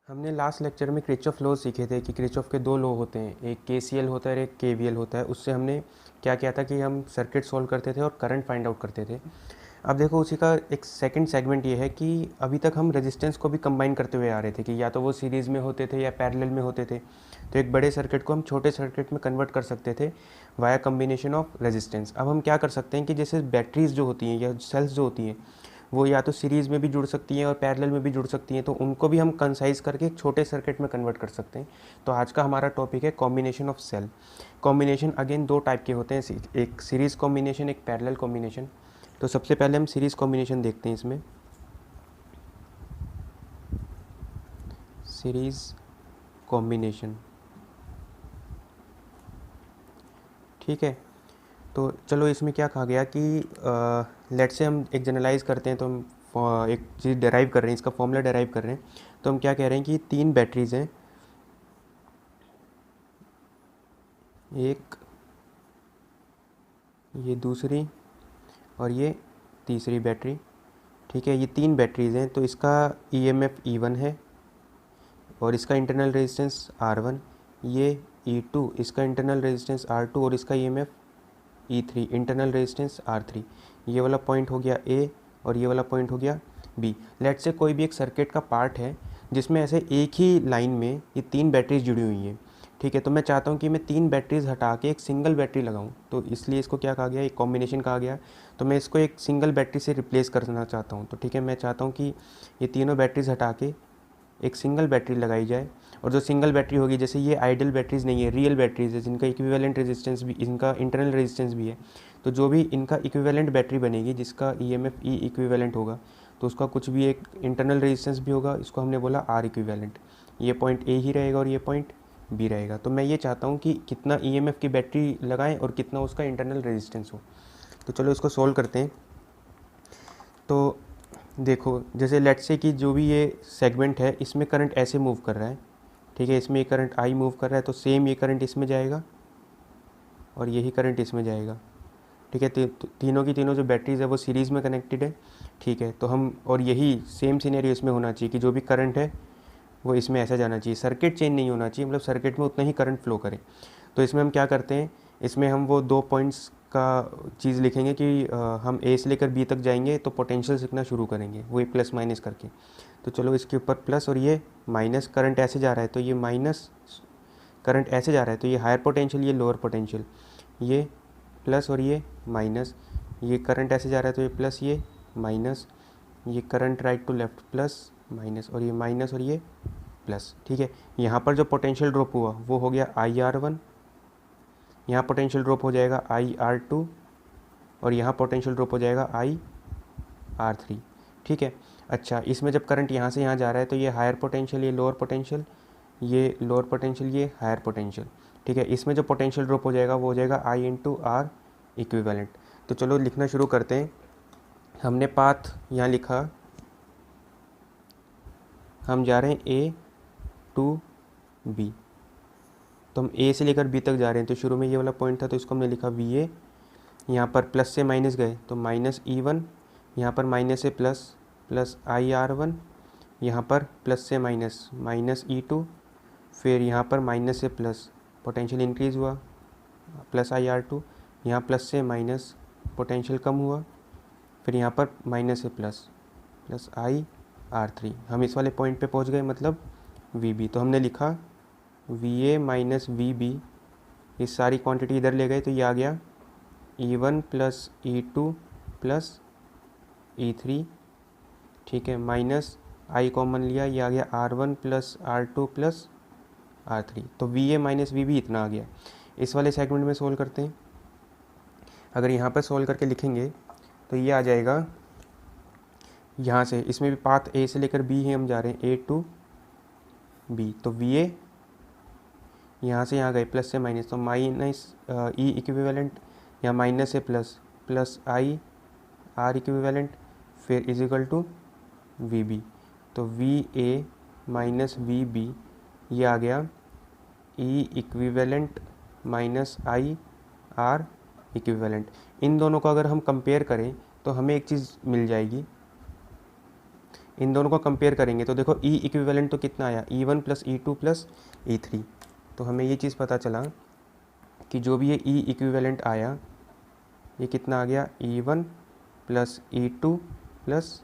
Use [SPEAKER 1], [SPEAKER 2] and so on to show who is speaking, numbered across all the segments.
[SPEAKER 1] हमने last lecture में Kirchhoff law सीखे थे कि किरचॉफ के दो लॉ होते हैं, एक केसीएल होता है और एक केवीएल होता है। उससे हमने क्या किया था कि हम सर्किट सॉल्व करते थे और करंट फाइंड आउट करते थे। अब देखो उसी का एक सेकंड सेगमेंट ये है कि अभी तक हम रेजिस्टेंस को भी कंबाइन करते हुए आ रहे थे कि या तो वो सीरीज़ में होते थे या पैरेलल में होते थे। तो एक बड़े सर्किट को हम छोटे सर्किट में कन्वर्ट कर सकते थे वाया कम्बिनेशन ऑफ रेजिस्टेंस। अब हम क्या कर सकते हैं कि जैसे बैटरीज जो होती हैं या सेल्स जो होती हैं वो या तो सीरीज़ में भी जुड़ सकती हैं और पैरेलल में भी जुड़ सकती हैं, तो उनको भी हम कंसाइज करके एक छोटे सर्किट में कन्वर्ट कर सकते हैं। तो आज का हमारा टॉपिक है combination of cell. Combination again दो टाइप के होते हैं, एक सीरीज़ कॉम्बिनेशन, एक पैरेलल कॉम्बिनेशन। तो सबसे पहले हम सीरीज़ कॉम्बिनेशन देखते हैं। इसमें सीरीज़ कॉम्बिनेशन, ठीक है। तो चलो इसमें क्या कहा गया कि लेट से हम एक जनरलाइज करते हैं, तो हम एक चीज़ डेराइव कर रहे हैं, इसका फॉर्मूला डेराइव कर रहे हैं। तो हम क्या कह रहे हैं कि तीन बैटरीज हैं, एक ये दूसरी और ये तीसरी बैटरी, ठीक है। ये तीन बैटरीज हैं, तो इसका ईएमएफ E1 है और इसका इंटरनल रेजिस्टेंस R1, ये E2 इसका इंटरनल रेजिस्टेंस R2 और इसका EMF E3 internal resistance R3। ये वाला पॉइंट हो गया A और ये वाला पॉइंट हो गया B। लेट से कोई भी एक सर्किट का पार्ट है जिसमें ऐसे एक ही लाइन में ये तीन बैटरीज जुड़ी हुई हैं, ठीक है। तो मैं चाहता हूँ कि मैं तीन बैटरीज हटा के एक सिंगल बैटरी लगाऊँ, तो इसलिए इसको क्या कहा गया, एक कॉम्बिनेशन कहा गया। तो मैं इसको एक सिंगल बैटरी से रिप्लेस करना चाहता हूँ, तो ठीक है, मैं चाहता हूँ कि ये तीनों बैटरीज हटा के एक सिंगल बैटरी लगाई जाए। और जो सिंगल बैटरी होगी, जैसे ये आइडियल बैटरीज नहीं है, रियल बैटरीज है जिनका इक्विवेलेंट रेजिस्टेंस भी, इनका इंटरनल रेजिस्टेंस भी है। तो जो भी इनका इक्विवेलेंट बैटरी बनेगी जिसका ईएमएफ ई इक्विवेलेंट होगा, तो उसका कुछ भी एक इंटरनल रेजिस्टेंस भी होगा, इसको हमने बोला आर इक्विवेलेंट। ये पॉइंट ए ही रहेगा और ये पॉइंट बी रहेगा। तो मैं ये चाहता हूँ कि कितना ईएमएफ की बैटरी लगाएं और कितना उसका इंटरनल रेजिस्टेंस हो। तो चलो इसको सोल्व करते हैं। तो देखो, जैसे लेट्स से कि जो भी ये सेगमेंट है इसमें करंट ऐसे मूव कर रहा है, ठीक है। इसमें ये करंट आई मूव कर रहा है, तो सेम ये करंट इसमें जाएगा और यही करंट इसमें जाएगा, ठीक है। तीनों की तीनों जो बैटरीज है वो सीरीज़ में कनेक्टेड है, ठीक है। तो हम, और यही सेम सिनेरियो इसमें होना चाहिए कि जो भी करंट है वो इसमें ऐसा जाना चाहिए, सर्किट चेंज नहीं होना चाहिए, मतलब सर्किट में उतना ही करंट फ्लो करे। तो इसमें हम क्या करते हैं, इसमें हम वो दो पॉइंट्स का चीज़ लिखेंगे कि हम ए से लेकर बी तक जाएंगे तो पोटेंशियल लिखना शुरू करेंगे, वही प्लस माइनस करके। तो चलो इसके ऊपर प्लस और ये माइनस, करंट ऐसे जा रहा है तो ये माइनस, करंट ऐसे जा रहा है तो ये हायर पोटेंशियल, ये लोअर पोटेंशियल, ये प्लस और ये माइनस, ये करंट ऐसे जा रहा है तो ये प्लस ये माइनस, ये current right to left plus minus और ये माइनस और ये प्लस, ठीक है। यहाँ पर जो पोटेंशियल ड्रॉप हुआ वो हो गया IR1, यहाँ पोटेंशियल ड्रॉप हो जाएगा IR2 और यहाँ पोटेंशियल ड्रॉप हो जाएगा IR3, ठीक है। अच्छा, इसमें जब करंट यहाँ से यहाँ जा रहा है तो ये हायर पोटेंशियल, ये लोअर पोटेंशियल, ये लोअर पोटेंशियल, ये हायर पोटेंशियल, ठीक है। इसमें जो पोटेंशियल ड्रॉप हो जाएगा वो हो जाएगा I/R इक्विवेलेंट। तो चलो लिखना शुरू करते हैं। हमने पाथ यहाँ लिखा, हम जा रहे हैं A to B, तो हम A से लेकर B तक जा रहे हैं। तो शुरू में ये वाला पॉइंट था तो इसको हमने लिखा VA, यहाँ पर प्लस से माइनस गए तो माइनस E1, यहाँ पर माइनस से प्लस, प्लस IR1, यहाँ पर प्लस से माइनस, माइनस E2, फिर यहाँ पर माइनस से प्लस, पोटेंशियल इंक्रीज़ हुआ, प्लस IR2, यहाँ प्लस से माइनस, पोटेंशियल कम हुआ, फिर यहाँ पर माइनस से प्लस, प्लस IR3। हम इस वाले पॉइंट पे पहुँच गए, मतलब VB। तो हमने लिखा VA माइनस VB, इस सारी क्वांटिटी इधर ले गए तो ये आ गया E1 plus E2 plus E3, ठीक है, माइनस I कॉमन लिया, ये आ गया R1 plus R2 plus R3। तो VA माइनस VB इतना आ गया। इस वाले सेगमेंट में सोल्व करते हैं। अगर यहाँ पर सोल्व करके लिखेंगे तो ये आ जाएगा, यहाँ से इसमें भी पाथ A से लेकर B ही हम जा रहे हैं, A to B। तो VA यहाँ से यहाँ गए प्लस से माइनस, तो माइनस E इक्विवेलेंट, या माइनस से प्लस, प्लस IR इक्विवेलेंट, फिर इज इक्वल टू VB। तो VA माइनस VB ये आ गया E equivalent minus IR equivalent. इन दोनों को अगर हम कंपेयर करें तो हमें एक चीज़ मिल जाएगी इन दोनों को कंपेयर करेंगे तो देखो ई इक्विवेलेंट तो कितना आया, E1 plus E2 plus E3। तो हमें ये चीज़ पता चला कि जो भी ये ई इक्विवेलेंट आया ये कितना आ गया, E1 plus E2 plus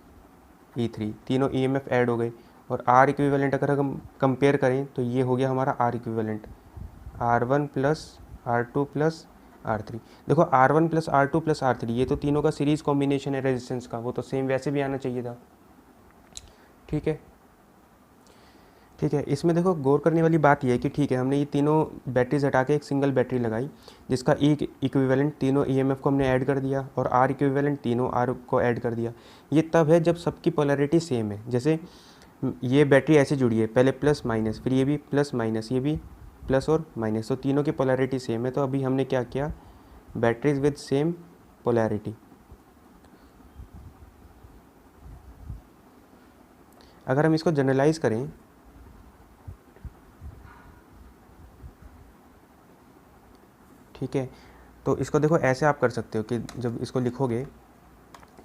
[SPEAKER 1] E3, तीनों EMF ऐड हो गए। और R इक्विवेलेंट अगर हम कंपेयर करें तो ये हो गया हमारा R equivalent, R1 plus R2 plus R3। देखो R1 plus R2 plus R3 ये तो तीनों का सीरीज़ कॉम्बिनेशन है रेजिस्टेंस का, वो तो सेम वैसे भी आना चाहिए था। ठीक है, ठीक है। इसमें देखो गौर करने वाली बात यह है कि ठीक है हमने ये तीनों बैटरीज हटा के एक सिंगल बैटरी लगाई जिसका ई इक्विवेलेंट तीनों EMF को हमने ऐड कर दिया और R इक्विवेलेंट तीनों R को ऐड कर दिया। ये तब है जब सबकी पोलैरिटी सेम है। जैसे ये बैटरी ऐसे जुड़ी है, पहले प्लस माइनस, फिर ये भी प्लस माइनस, ये भी प्लस और माइनस, तो तीनों की पोलैरिटी सेम है। तो अभी हमने क्या किया, बैटरीज विद सेम पोलैरिटी। अगर हम इसको जनरलाइज करें ठीक है, तो इसको देखो ऐसे आप कर सकते हो कि जब इसको लिखोगे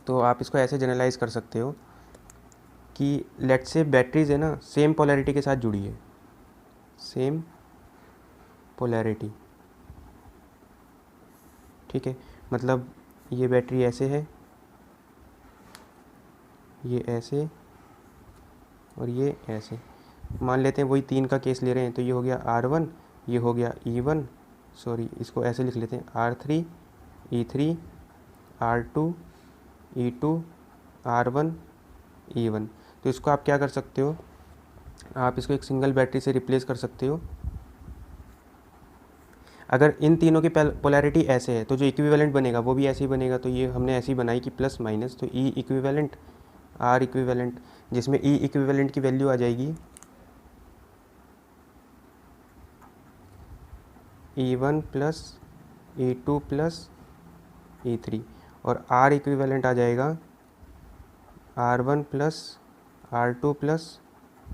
[SPEAKER 1] तो आप इसको ऐसे जनरलाइज कर सकते हो कि लेट्स से बैटरीज है ना सेम पोलैरिटी के साथ जुड़ी है, सेम पोलैरिटी। ठीक है, मतलब ये बैटरी ऐसे है, ये ऐसे और ये ऐसे। मान लेते हैं वही 3 का केस ले रहे हैं, तो ये हो गया R1, ये हो गया E1, सॉरी इसको ऐसे लिख लेते हैं R3 E3 R2 E2 R1 E1। तो इसको आप क्या कर सकते हो, आप इसको एक सिंगल बैटरी से रिप्लेस कर सकते हो। अगर इन तीनों की पोलैरिटी ऐसे है तो जो इक्विवेलेंट बनेगा वो भी ऐसे ही बनेगा। तो ये हमने ऐसी बनाई कि प्लस माइनस, तो ई इक्विवेलेंट R इक्विवेलेंट, जिसमें ई इक्विवेलेंट की वैल्यू आ जाएगी E1 plus E2 plus E3 और R इक्विवेलेंट आ जाएगा R1 plus R2 plus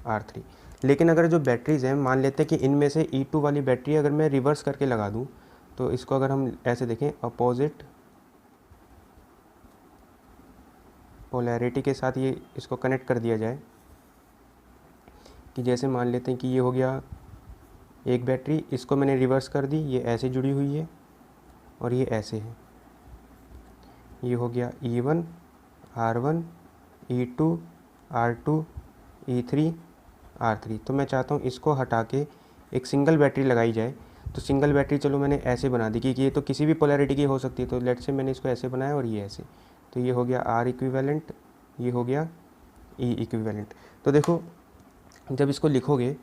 [SPEAKER 1] R3। लेकिन अगर जो बैटरीज़ हैं, मान लेते हैं कि इनमें से E2 वाली बैटरी अगर मैं रिवर्स करके लगा दूं, तो इसको अगर हम ऐसे देखें अपोजिट पोलैरिटी के साथ ये इसको कनेक्ट कर दिया जाए कि जैसे मान लेते हैं कि ये हो गया एक बैटरी, इसको मैंने रिवर्स कर दी, ये ऐसे जुड़ी हुई है और ये ऐसे है। ये हो गया E1 R1 E2 R2 E3 R3। तो मैं चाहता हूँ इसको हटा के एक सिंगल बैटरी लगाई जाए। तो सिंगल बैटरी चलो मैंने ऐसे बना दी कि ये तो किसी भी पोलैरिटी की हो सकती है, तो लेट से मैंने इसको ऐसे बनाया और ये ऐसे। तो ये हो गया R इक्विवेलेंट, ये हो गया E इक्विवेलेंट। तो देखो जब इसको लिखोगे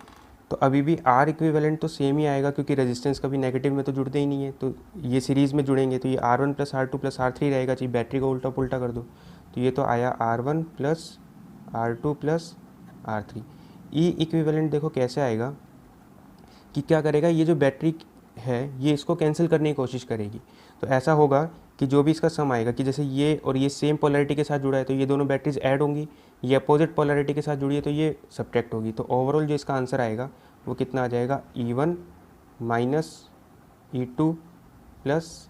[SPEAKER 1] तो अभी भी R इक्विवेलेंट तो सेम ही आएगा क्योंकि रेजिस्टेंस कभी नेगेटिव में तो जुड़ते ही नहीं है। तो ये सीरीज़ में जुड़ेंगे तो ये R1 plus R2 plus R3 रहेगा। चाहिए बैटरी को उल्टा पुल्टा कर दो तो ये तो आया R1 plus R2 plus R3। ई इक्विवेलेंट देखो कैसे आएगा कि क्या करेगा, ये जो बैटरी है ये इसको कैंसिल करने की कोशिश करेगी। तो ऐसा होगा कि जो भी इसका सम आएगा कि जैसे ये और ये सेम पोलैरिटी के साथ जुड़ा है तो ये दोनों बैटरीज ऐड होंगी, ये अपोजिट पोलैरिटी के साथ जुड़ी है तो ये सब्ट्रैक्ट होगी। तो ओवरऑल जो इसका आंसर आएगा वो कितना आ जाएगा, E1 minus E2 plus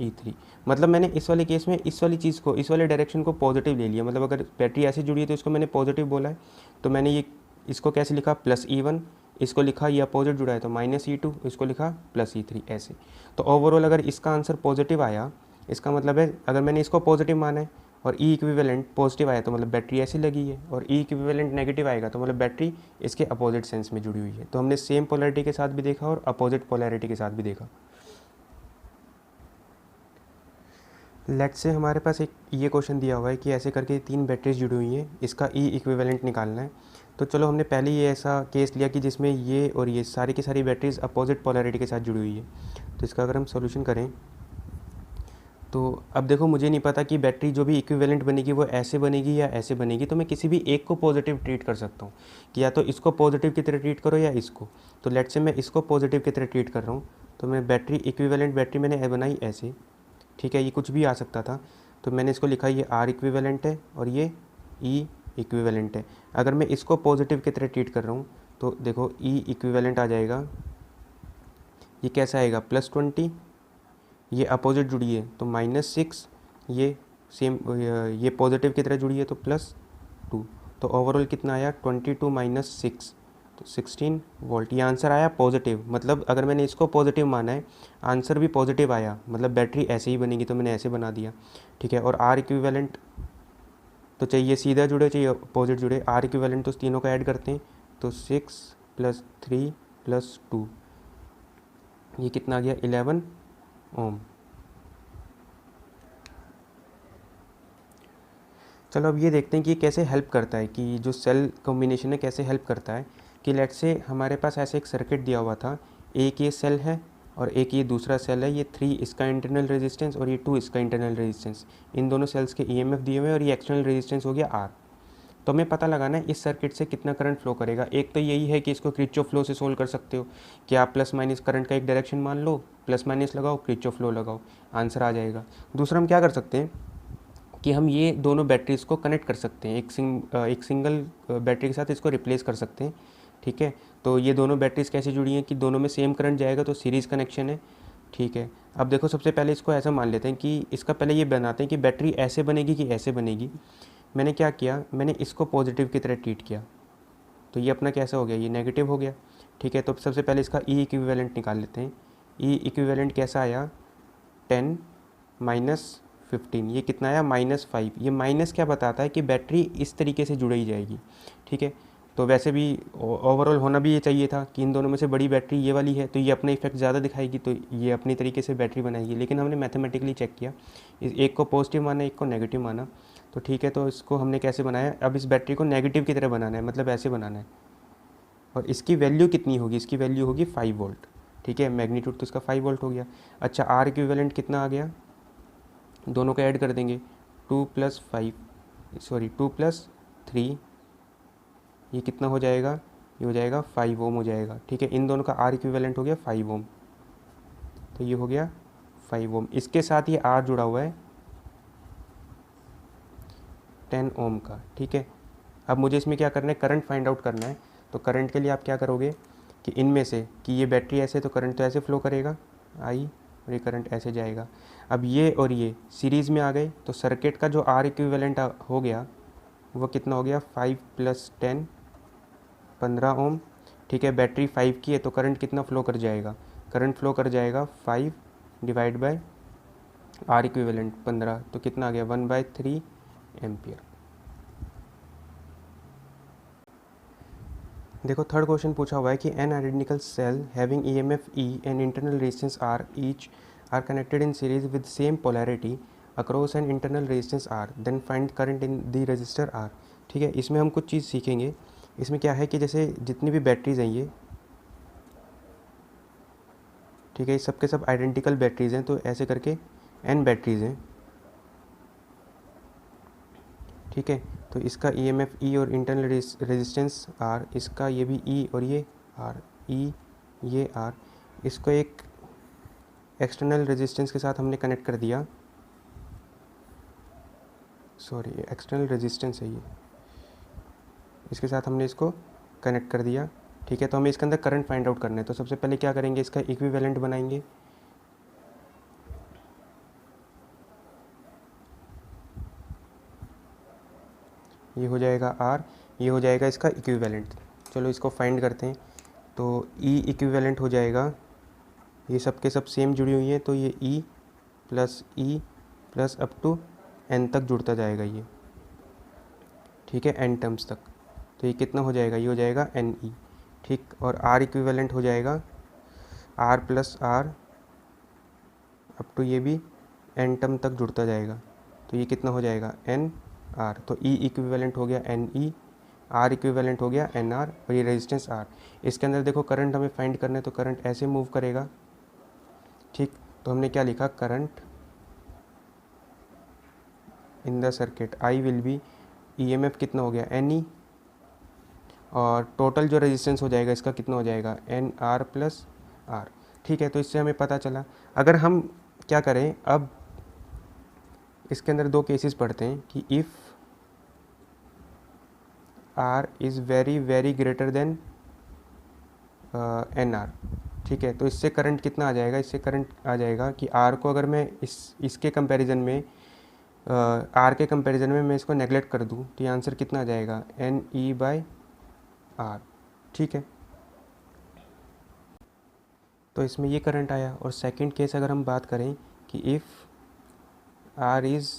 [SPEAKER 1] E3। मतलब मैंने इस वाले केस में इस वाली चीज़ को, इस वाले डायरेक्शन को पॉजिटिव ले लिया। मतलब अगर बैटरी ऐसे जुड़ी है तो इसको मैंने पॉजिटिव बोला है, तो मैंने ये इसको कैसे लिखा प्लस E1, इसको लिखा ये अपोजिट जुड़ा है तो माइनस E2, इसको लिखा प्लस E3 ऐसे। तो ओवरऑल अगर इसका आंसर पॉजिटिव आया, इसका मतलब है अगर मैंने इसको पॉजिटिव माना है और ई इक्विवेलेंट पॉजिटिव आया तो मतलब बैटरी ऐसी लगी है, और ई इक्विवेलेंट नेगेटिव आएगा तो मतलब बैटरी इसके अपोजिट सेंस में जुड़ी हुई है। तो हमने सेम पोलैरिटी के साथ भी देखा और अपोजिट पोलैरिटी के साथ भी देखा। लेट्स से हमारे पास एक ये क्वेश्चन दिया हुआ है कि ऐसे करके 3 बैटरीज जुड़ी हुई हैं, इसका ई इक्विवेलेंट निकालना है। तो चलो हमने पहले ही ऐसा केस लिया कि जिसमें ये और ये सारी की सारी बैटरीज अपोजिट पोलैरिटी के साथ जुड़ी हुई है। तो इसका अगर हम सॉल्यूशन करें तो अब देखो मुझे नहीं पता कि बैटरी जो भी इक्विवेलेंट बनेगी वो ऐसे बनेगी या ऐसे बनेगी। तो मैं किसी भी एक को पॉजिटिव ट्रीट कर सकता हूँ कि या तो इसको पॉजिटिव की तरह ट्रीट करो या इसको। तो लेट्स से मैं इसको पॉजिटिव की तरह ट्रीट कर रहा हूँ, तो मैं बैटरी इक्विवेलेंट बैटरी मैंने बनाई ऐसे, ठीक है, ये कुछ भी आ सकता था। तो मैंने इसको लिखा ये R इक्विवेलेंट है और ये E इक्विवेलेंट है। अगर मैं इसको पॉजिटिव की तरह ट्रीट कर रहा हूँ तो देखो E इक्विवेलेंट आ जाएगा, ये कैसा आएगा +20, ये अपोजिट जुड़ी है तो -6, ये सेम ये पॉजिटिव की तरह जुड़ी है तो +2। तो ओवरऑल कितना आया 22 माइनस 6, तो 16 वोल्ट। ये आंसर आया पॉजिटिव, मतलब अगर मैंने इसको पॉजिटिव माना है, आंसर भी पॉजिटिव आया, मतलब बैटरी ऐसे ही बनेगी, तो मैंने ऐसे बना दिया, ठीक है। और आर इक्विवेलेंट तो चाहिए सीधा जुड़े, चाहिए अपोजिट जुड़े। आर इक्विवेलेंट तो तीनों का ऐड करते हैं, तो 6 + 3 + 2, ये कितना आ गया 11 ओम। चलो अब ये देखते हैं कि ये कैसे हेल्प करता है, कि जो सेल कॉम्बिनेशन है कैसे हेल्प करता है। कि लेट से हमारे पास ऐसे एक सर्किट दिया हुआ था, एक ये सेल है और एक ये दूसरा सेल है, ये 3 इसका इंटरनल रेजिस्टेंस और ये 2 इसका इंटरनल रेजिस्टेंस, इन दोनों सेल्स के ईएमएफ दिए हुए हैं और ये एक्सटर्नल रेजिस्टेंस हो गया आर। तो हमें पता लगाना है इस सर्किट से कितना करंट फ्लो करेगा। एक तो यही है कि इसको किरचॉफ फ्लो से सोल्व कर सकते हो, कि आप प्लस माइनस करंट का एक डायरेक्शन मान लो, प्लस माइनस लगाओ, किरचॉफ फ्लो लगाओ, आंसर आ जाएगा। दूसरा हम क्या कर सकते हैं कि हम ये दोनों बैटरीज को कनेक्ट कर सकते हैं, एक सिंगल बैटरी के साथ इसको रिप्लेस कर सकते हैं, ठीक है। तो ये दोनों बैटरीज कैसे जुड़ी हैं कि दोनों में सेम करंट जाएगा, तो सीरीज़ कनेक्शन है, ठीक है। अब देखो सबसे पहले इसको ऐसा मान लेते हैं कि इसका पहले ये बनाते हैं कि बैटरी ऐसे बनेगी कि ऐसे बनेगी। मैंने क्या किया, मैंने इसको पॉजिटिव की तरह ट्रीट किया, तो ये अपना कैसा हो गया, ये नेगेटिव हो गया, ठीक है। तो सबसे पहले इसका ई इक्विवेलेंट निकाल लेते हैं। ई इक्विवेलेंट कैसा आया 10 माइनस 15, ये कितना आया -5। ये माइनस क्या बताता है कि बैटरी इस तरीके से जुड़ी जाएगी, ठीक है। तो वैसे भी ओवरऑल होना भी ये चाहिए था कि इन दोनों में से बड़ी बैटरी ये वाली है, तो ये अपना इफेक्ट ज़्यादा दिखाएगी, तो ये अपनी तरीके से बैटरी बनाएगी। लेकिन हमने मैथमेटिकली चेक किया, एक को पॉजिटिव माना, एक को नेगेटिव माना, तो ठीक है। तो इसको हमने कैसे बनाया, अब इस बैटरी को नेगेटिव की तरह बनाना है, मतलब ऐसे बनाना है। और इसकी वैल्यू कितनी होगी, इसकी वैल्यू होगी 5 वोल्ट, ठीक है। मैग्नीट्यूड तो इसका 5 वोल्ट हो गया। अच्छा, आर इक्विवेलेंट कितना आ गया, दोनों को ऐड कर देंगे, 2 + 3, ये कितना हो जाएगा, ये हो जाएगा 5 ओम हो जाएगा, ठीक है। इन दोनों का आर इक्विवेलेंट हो गया 5 ओम, तो ये हो गया 5 ओम। इसके साथ ये आर जुड़ा हुआ है 10 ओम का, ठीक है। अब मुझे इसमें क्या करना है, करंट फाइंड आउट करना है। तो करंट के लिए आप क्या करोगे कि इनमें से, कि ये बैटरी ऐसे, तो करंट तो ऐसे फ्लो करेगा आई, और ये करंट ऐसे जाएगा। अब ये और ये सीरीज़ में आ गए, तो सर्किट का जो आर इक्विवेलेंट हो गया वो कितना हो गया 5 + 10 15 ओम, ठीक है। बैटरी 5 की है, तो करंट कितना फ्लो कर जाएगा, करंट फ्लो कर जाएगा 5 डिवाइड बाय आर इक्विवेलेंट 15, तो कितना आ गया 1/3 एम्पियर। देखो थर्ड क्वेश्चन पूछा हुआ है कि n identical cell having EMF E and internal resistance R each are connected in series with same polarity across an internal resistance R, then find current in the resistor R, ठीक है। इसमें हम कुछ चीज़ सीखेंगे। इसमें क्या है कि जैसे जितनी भी बैटरीज हैं ये, ठीक है, सब के सब आइडेंटिकल बैटरीज हैं, तो ऐसे करके एन बैटरीज हैं, ठीक है। तो इसका ईएमएफ ई और इंटरनल रेजिस्टेंस आर, इसका ये भी ई और ये आर, ई ये आर, इसको एक एक्सटर्नल रेजिस्टेंस के साथ हमने कनेक्ट कर दिया, सॉरी एक्सटर्नल रेजिस्टेंस है ये, इसके साथ हमने इसको कनेक्ट कर दिया, ठीक है। तो हमें इसके अंदर करंट फाइंड आउट करना है। तो सबसे पहले क्या करेंगे, इसका इक्विवेलेंट बनाएंगे, ये हो जाएगा आर, ये हो जाएगा इसका इक्विवेलेंट। चलो इसको फाइंड करते हैं। तो ई इक्विवेलेंट हो जाएगा, ये सब के सब सेम जुड़ी हुई हैं, तो ये E plus up to n तक जुड़ता जाएगा ये, ठीक है, एन टर्म्स तक। तो ये कितना हो जाएगा, ये हो जाएगा एन ई, ठीक। और आर इक्विवेलेंट हो जाएगा R plus R up to ये भी एन टर्म तक जुड़ता जाएगा, तो ये कितना हो जाएगा एन आर। तो ई इक्विवेलेंट हो गया एन ई, आर इक्विवेलेंट हो गया एन आर, और ये रेजिस्टेंस आर। इसके अंदर देखो करंट हमें फाइंड करना है, तो करंट ऐसे मूव करेगा, ठीक। तो हमने क्या लिखा, current in the circuit I will B, EMF कितना हो गया एन ई, और टोटल जो रेजिस्टेंस हो जाएगा इसका कितना हो जाएगा एन आर प्लस आर, ठीक है। तो इससे हमें पता चला। अगर हम क्या करें, अब इसके अंदर दो केसेस पढ़ते हैं कि if R is very very greater than N R, ठीक है। तो इससे करंट कितना आ जाएगा, इससे करंट आ जाएगा कि आर को अगर मैं इसके कंपैरिजन में आर के कंपैरिजन में मैं इसको नेगलेक्ट कर दूँ तो ये आंसर कितना आ जाएगा, एन ई बाई आर। ठीक है, तो इसमें ये करंट आया। और सेकंड केस अगर हम बात करें कि if R is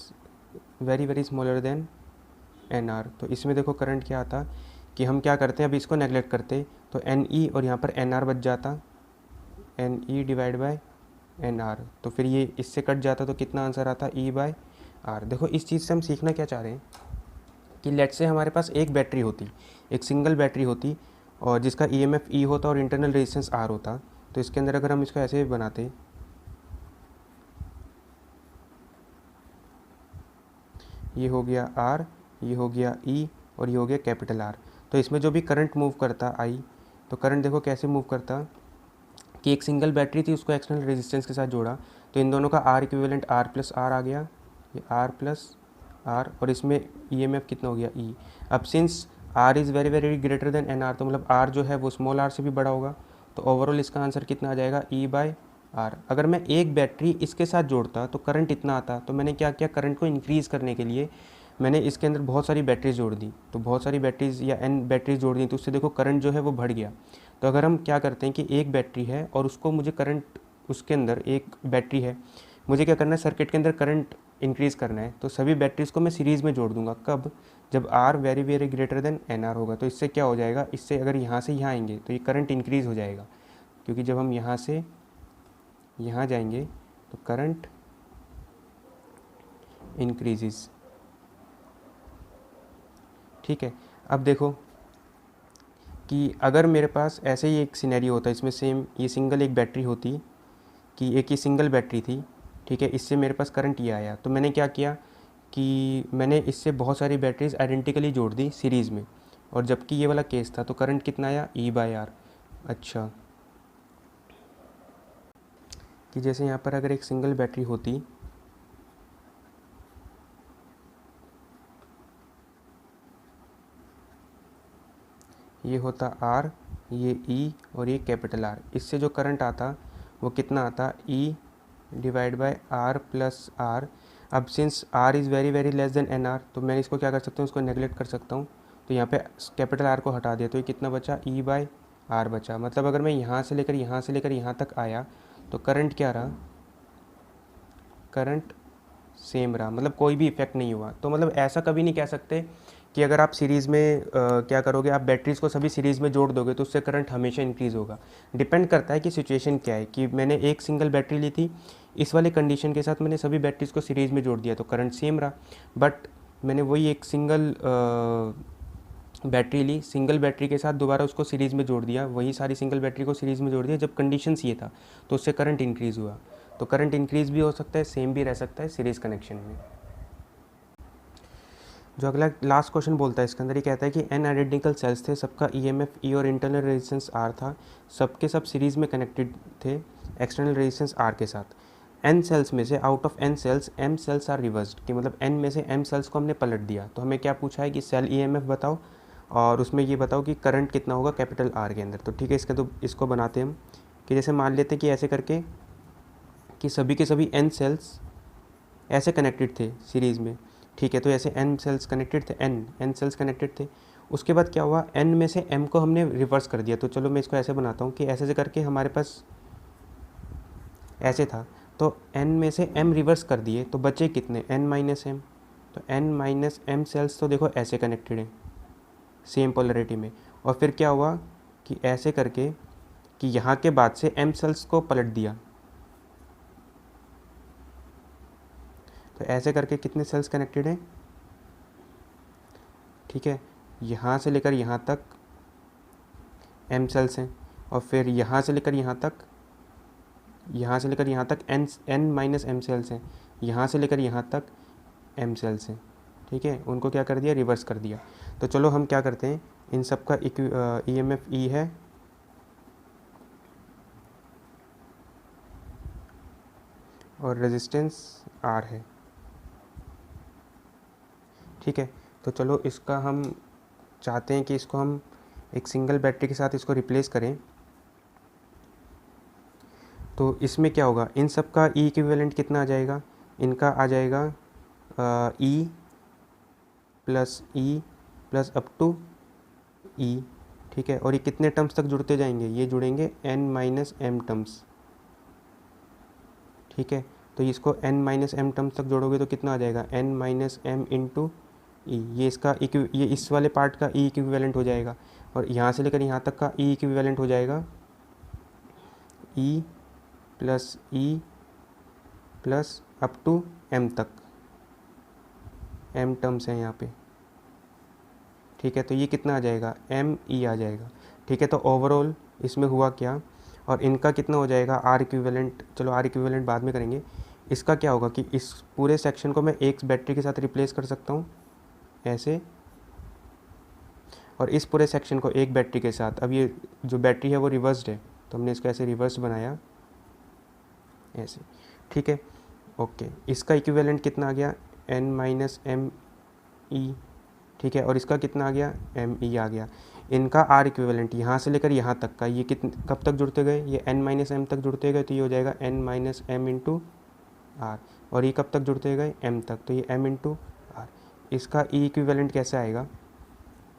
[SPEAKER 1] very very smaller than N R, तो इसमें देखो करंट क्या आता कि हम क्या करते हैं, अभी इसको नेगलेक्ट करते तो एन ई और यहाँ पर एन आर बच जाता, n E divide by n R, तो फिर ये इससे कट जाता तो कितना आंसर आता, ई बाय आर। देखो इस चीज़ से हम सीखना क्या चाह रहे हैं कि लेट से हमारे पास एक बैटरी होती, एक सिंगल बैटरी होती और जिसका ईएमएफ ई होता और इंटरनल रेजिस्टेंस आर होता, तो इसके अंदर अगर हम इसको ऐसे बनाते, ये हो गया आर, ये हो गया ई और ये हो गया कैपिटल आर, तो इसमें जो भी करंट मूव करता आई, तो करंट देखो कैसे मूव करता कि एक सिंगल बैटरी थी उसको एक्सटर्नल रेजिस्टेंस के साथ जोड़ा तो इन दोनों का R equivalent R plus R आ गया, ये आर प्लस आर, और इसमें ईएमएफ कितना हो गया ई। अब since R is very very greater than N R, तो मतलब आर जो है वो स्मॉल आर से भी बड़ा होगा, तो ओवरऑल इसका आंसर कितना आ जाएगा, ई बाय आर। अगर मैं एक बैटरी इसके साथ जोड़ता तो करंट इतना आता, तो मैंने क्या किया, करंट को इंक्रीज़ करने के लिए मैंने इसके अंदर बहुत सारी बैटरीज जोड़ दी, तो बहुत सारी बैटरीज या एन बैटरीज जोड़ दी, तो उससे देखो करंट जो है वो बढ़ गया। तो अगर हम क्या करते हैं कि एक बैटरी है और उसको मुझे करंट, उसके अंदर एक बैटरी है, मुझे क्या करना है, सर्किट के अंदर करंट इंक्रीज़ करना है, तो सभी बैटरीज़ को मैं सीरीज़ में जोड़ दूंगा। कब, जब R very very greater than N R होगा, तो इससे क्या हो जाएगा, इससे अगर यहाँ से यहाँ आएंगे तो ये करंट इंक्रीज़ हो जाएगा, क्योंकि जब हम यहाँ से यहाँ जाएंगे तो करंट इंक्रीजेज। ठीक है, अब देखो कि अगर मेरे पास ऐसे ही एक सिनेरियो होता, इसमें सेम ये सिंगल एक बैटरी होती कि एक ही सिंगल बैटरी थी, ठीक है, इससे मेरे पास करंट ये आया, तो मैंने क्या किया कि मैंने इससे बहुत सारी बैटरीज आइडेंटिकली जोड़ दी सीरीज़ में, और जबकि ये वाला केस था तो करंट कितना आया, ई बाय आर। अच्छा, कि जैसे यहाँ पर अगर एक सिंगल बैटरी होती, ये होता आर, ये ई और ये कैपिटल आर, इससे जो करंट आता वो कितना आता, E divide by R plus R. अब since R is very very less than N R, तो मैं इसको क्या कर सकता हूँ, इसको नेगलेक्ट कर सकता हूँ, तो यहाँ पे कैपिटल आर को हटा दिया, तो ये कितना बचा, ई बाय आर बचा। मतलब अगर मैं यहाँ से लेकर यहाँ तक आया तो करंट क्या रहा, करंट सेम रहा, मतलब कोई भी इफेक्ट नहीं हुआ। तो मतलब ऐसा कभी नहीं कह सकते कि अगर आप सीरीज़ में क्या करोगे, आप बैटरीज़ को सभी सीरीज़ में जोड़ दोगे तो उससे करंट हमेशा इंक्रीज़ होगा। डिपेंड करता है कि सिचुएशन क्या है, कि मैंने एक सिंगल बैटरी ली थी, इस वाले कंडीशन के साथ मैंने सभी बैटरीज़ को सीरीज़ में जोड़ दिया तो करंट सेम रहा, बट मैंने वही एक सिंगल बैटरी ली, सिंगल बैटरी के साथ दोबारा उसको सीरीज़ में जोड़ दिया, वही सारी सिंगल बैटरी को सीरीज़ में जोड़ दिया जब कंडीशंस ये था, तो उससे करंट इंक्रीज़ हुआ। तो करंट इंक्रीज़ भी हो सकता है, सेम भी रह सकता है सीरीज़ कनेक्शन में। जो अगला लास्ट क्वेश्चन बोलता है इसके अंदर, ये कहता है कि एन आइडेंटिकल सेल्स थे, सबका ईएमएफ ई और इंटरनल रेजिस्टेंस आर था, सबके सब सीरीज़ में कनेक्टेड थे एक्सटर्नल रेजिस्टेंस आर के साथ। एन सेल्स में से out of n cells m cells are reversed, कि मतलब एन में से एम सेल्स को हमने पलट दिया, तो हमें क्या पूछा है कि सेल ईएमएफ बताओ और उसमें ये बताओ कि करंट कितना होगा कैपिटल आर के अंदर। तो ठीक है, इसको बनाते हैं हम कि जैसे मान लेते हैं कि ऐसे करके कि सभी के सभी एन सेल्स ऐसे कनेक्टेड थे सीरीज़ में, ठीक है, तो ऐसे एन सेल्स कनेक्टेड थे, एन सेल्स कनेक्टेड थे। उसके बाद क्या हुआ, एन में से एम को हमने रिवर्स कर दिया, तो चलो मैं इसको ऐसे बनाता हूँ कि ऐसे करके हमारे पास ऐसे था, तो एन में से एम रिवर्स कर दिए तो बचे कितने, एन माइनस एम, तो एन माइनस एम सेल्स तो देखो ऐसे कनेक्टेड हैं सेम पोलरिटी में। और फिर क्या हुआ कि ऐसे करके कि यहाँ के बाद से एम सेल्स को पलट दिया, तो ऐसे करके कितने सेल्स कनेक्टेड हैं, ठीक है, यहाँ से लेकर यहाँ तक एम सेल्स हैं, और फिर यहाँ से लेकर यहाँ तक एन माइनस एम सेल्स हैं, यहाँ से लेकर यहाँ तक एम सेल्स हैं, ठीक है, उनको क्या कर दिया, रिवर्स कर दिया। तो चलो हम क्या करते हैं, इन सब का ईएमएफ ई है और रेजिस्टेंस आर है, ठीक है। तो चलो इसका हम चाहते हैं कि इसको हम एक सिंगल बैटरी के साथ इसको रिप्लेस करें, तो इसमें क्या होगा, इन सब का ई इक्विवेलेंट कितना आ जाएगा, इनका आ जाएगा ई प्लस अप टू ई, ठीक है। और ये कितने टर्म्स तक जुड़ते जाएंगे, ये जुड़ेंगे n माइनस एम टर्म्स, ठीक है। तो इसको n माइनस एम टर्म्स तक जोड़ोगे तो कितना आ जाएगा, n माइनस एम इंटू ई। ये इस वाले पार्ट का ई इक्विवेलेंट हो जाएगा, और यहाँ से लेकर यहाँ तक का ई इक्विवेलेंट हो जाएगा E plus up to m तक, एम टर्म्स हैं यहाँ पे, ठीक है। तो ये कितना आ जाएगा, एम ई आ जाएगा, ठीक है। तो ओवरऑल इसमें हुआ क्या, और इनका कितना हो जाएगा आर इक्विवेलेंट, चलो आर इक्विवेलेंट बाद में करेंगे। इसका क्या होगा कि इस पूरे सेक्शन को मैं एक बैटरी के साथ रिप्लेस कर सकता हूँ ऐसे, और इस पूरे सेक्शन को एक बैटरी के साथ। अब ये जो बैटरी है वो रिवर्स्ड है, तो हमने इसको ऐसे रिवर्स बनाया ऐसे, ठीक है, ओके। इसका इक्विवेलेंट कितना आ गया, n माइनस एम ई, ठीक है। और इसका कितना आ गया, एम ई आ गया। इनका आर इक्विवेलेंट यहाँ से लेकर यहाँ तक का, ये कब तक जुड़ते गए, ये n माइनस एम तक जुड़ते गए, तो ये हो जाएगा n minus M into R. और ये कब तक जुड़ते गए, m तक, तो ये m इंटू आर। इसका ई इक्विवेलेंट कैसे आएगा,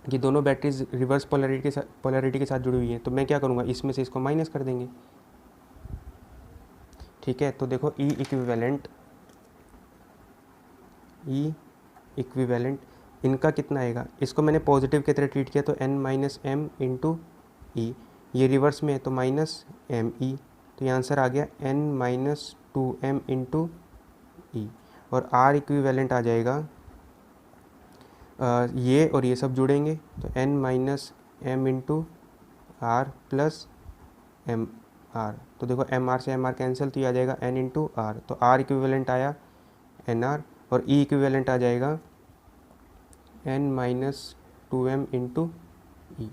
[SPEAKER 1] ये दोनों बैटरीज रिवर्स पोलैरिटी के साथ जुड़ी हुई हैं, तो मैं क्या करूँगा, इसमें से इसको माइनस कर देंगे, ठीक है। तो देखो ई इक्विवेलेंट इनका कितना आएगा, इसको मैंने पॉजिटिव की तरह ट्रीट किया तो n माइनस एम इंटू ई, ये रिवर्स में है तो माइनस एम ई, तो ये आंसर आ गया n minus two M into E. और r इक्विवेलेंट आ जाएगा ये और ये सब जुड़ेंगे तो n minus M into R plus M R. तो देखो एम आर से एम आर कैंसिल, तो ये आ जाएगा n इंटू आर। तो r इक्विवेलेंट आया एन आर, और ई इक्विवेलेंट आ जाएगा n minus two M into E.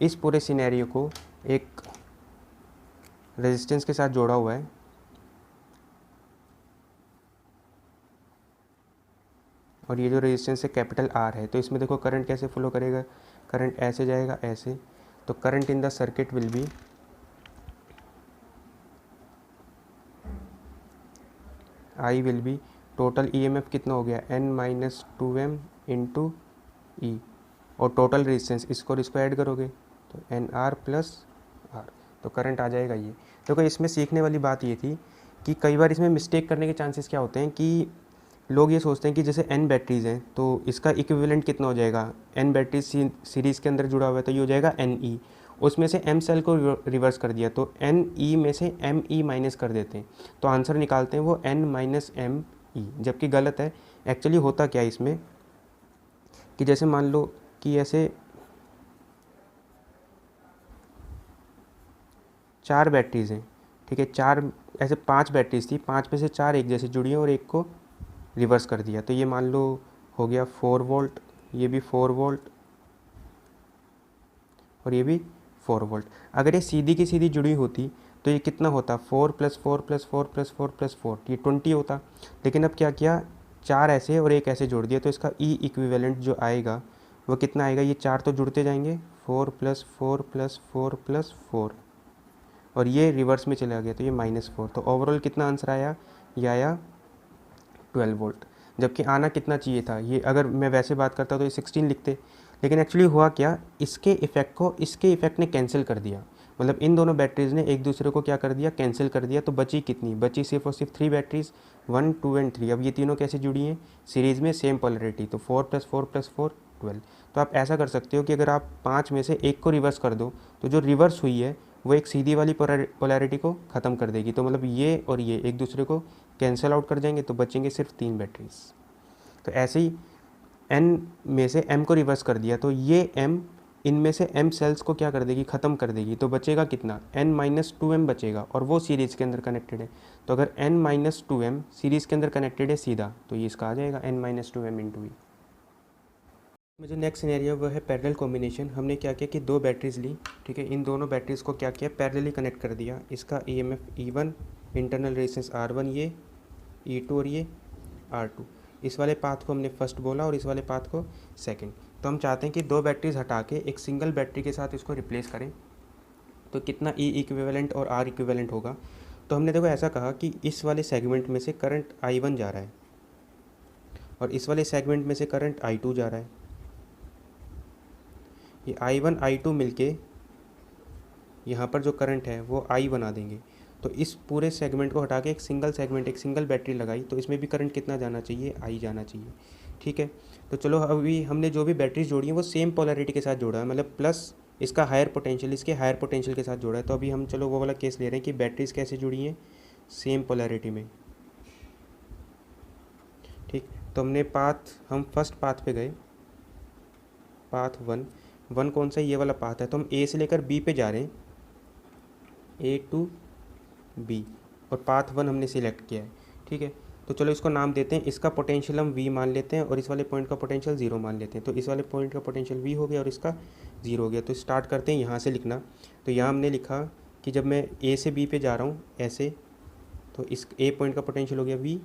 [SPEAKER 1] इस पूरे सिनेरियो को एक रेजिस्टेंस के साथ जोड़ा हुआ है, और ये जो रेजिस्टेंस है कैपिटल आर है। तो इसमें देखो करंट कैसे फ्लो करेगा, करंट ऐसे जाएगा ऐसे, तो current in the circuit will be I will be, total EMF कितना हो गया, n minus two M into E, और टोटल रेजिस्टेंस इसको और इसको ऐड करोगे तो एन आर प्लस आर, तो करंट आ जाएगा ये। देखो इसमें सीखने वाली बात ये थी कि कई बार इसमें मिस्टेक करने के चांसेस क्या होते हैं कि लोग ये सोचते हैं कि जैसे n बैटरीज़ हैं तो इसका इक्विवेलेंट कितना हो जाएगा, n बैटरीज सीरीज़ के अंदर जुड़ा हुआ है तो ये हो जाएगा एन ई, उसमें से m सेल को रिवर्स कर दिया तो एन ई में से एम ई माइनस कर देते हैं, तो आंसर निकालते हैं वो n माइनस एम ई, जबकि गलत है। एक्चुअली होता क्या है इसमें कि जैसे मान लो कि ऐसे 4 बैटरीज़ हैं, ठीक है, 4 ऐसे 5 बैटरीज थी, 5 में से 4 एक जैसे जुड़ी हैं और एक को रिवर्स कर दिया, तो ये मान लो हो गया 4 वोल्ट, ये भी 4 वोल्ट और ये भी 4 वोल्ट। अगर ये सीधी की सीधी जुड़ी होती तो ये कितना होता, 4 प्लस 4 प्लस 4 प्लस 4 प्लस 4, ये 20 होता। लेकिन अब क्या किया, 4 ऐसे और एक ऐसे जोड़ दिया, तो इसका ई इक्विवेलेंट जो आएगा वो कितना आएगा, ये 4 तो जुड़ते जाएंगे 4 प्लस 4 प्लस 4 प्लस 4, और ये रिवर्स में चला गया तो ये -4। तो ओवरऑल कितना आंसर आया, ये आया 12 वोल्ट, जबकि आना कितना चाहिए था, ये अगर मैं वैसे बात करता तो ये 16 लिखते। लेकिन एक्चुअली हुआ क्या, इसके इफ़ेक्ट को इसके इफ़ेक्ट ने कैंसिल कर दिया, मतलब इन दोनों बैटरीज़ ने एक दूसरे को क्या कर दिया, कैंसिल कर दिया। तो बची कितनी, बची सिर्फ और सिर्फ 3 बैटरीज, 1 2 एंड 3। अब ये तीनों कैसे जुड़ी हैं, सीरीज़ में सेम पोलैरिटी, तो 4 प्लस 4 प्लस 4 12। तो आप ऐसा कर सकते हो कि अगर आप 5 में से एक को रिवर्स कर दो तो जो रिवर्स हुई है वो एक सीधी वाली पोलैरिटी को ख़त्म कर देगी, तो मतलब ये और ये एक दूसरे को कैंसिल आउट कर जाएंगे, तो बचेंगे सिर्फ 3 बैटरीज। तो ऐसे ही n में से m को रिवर्स कर दिया तो ये m इनमें से m सेल्स को क्या कर देगी, ख़त्म कर देगी, तो बचेगा कितना, n माइनस टू एम बचेगा, और वो सीरीज़ के अंदर कनेक्टेड है। तो अगर n minus two m series के अंदर कनेक्टेड है सीधा, तो ये इसका आ जाएगा n minus two M into E. में जो नेक्स्ट सिनेरियो वो है पैरेलल कॉम्बिनेशन। हमने क्या किया कि 2 बैटरीज ली, ठीक है, इन दोनों बैटरीज़ को क्या किया, पैरेलली कनेक्ट कर दिया। इसका EMF E1, internal resistance R1, ये E2 और ये R2। इस वाले पाथ को हमने फर्स्ट बोला और इस वाले पाथ को सेकंड। तो हम चाहते हैं कि 2 बैटरीज हटा के एक सिंगल बैटरी के साथ इसको रिप्लेस करें, तो कितना E इक्विवेलेंट और R इक्विवेलेंट होगा। तो हमने देखो ऐसा कहा कि इस वाले सेगमेंट में से करंट I1 जा रहा है, और इस वाले सेगमेंट में से करंट I2 जा रहा है। ये I1 I2 मिलके यहाँ पर जो करंट है वो I बना देंगे। तो इस पूरे सेगमेंट को हटा के एक सिंगल बैटरी लगाई, तो इसमें भी करंट कितना जाना चाहिए, I जाना चाहिए। ठीक है, तो चलो अभी हमने जो भी बैटरीज जोड़ी हैं वो सेम पोलैरिटी के साथ जोड़ा है, मतलब प्लस इसका हायर पोटेंशियल इसके हायर पोटेंशियल के साथ जोड़ा है। तो अभी हम चलो वो वाला केस ले रहे हैं कि बैटरीज कैसे जुड़ी हैं, सेम पोलैरिटी में। ठीक, तो हम फर्स्ट पाथ पे गए, पाथ वन कौन सा, ये वाला पाथ है। तो हम ए से लेकर बी पे जा रहे हैं, ए टू बी, और पाथ 1 हमने सिलेक्ट किया है। ठीक है, तो चलो इसको नाम देते हैं, इसका पोटेंशियल हम v मान लेते हैं और इस वाले पॉइंट का पोटेंशियल 0 मान लेते हैं। तो इस वाले पॉइंट का पोटेंशियल v हो गया और इसका 0 हो गया। तो स्टार्ट करते हैं यहाँ से लिखना। तो यहाँ हमने लिखा कि जब मैं a से b पे जा रहा हूँ ऐसे, तो इस a पॉइंट का पोटेंशियल हो गया v।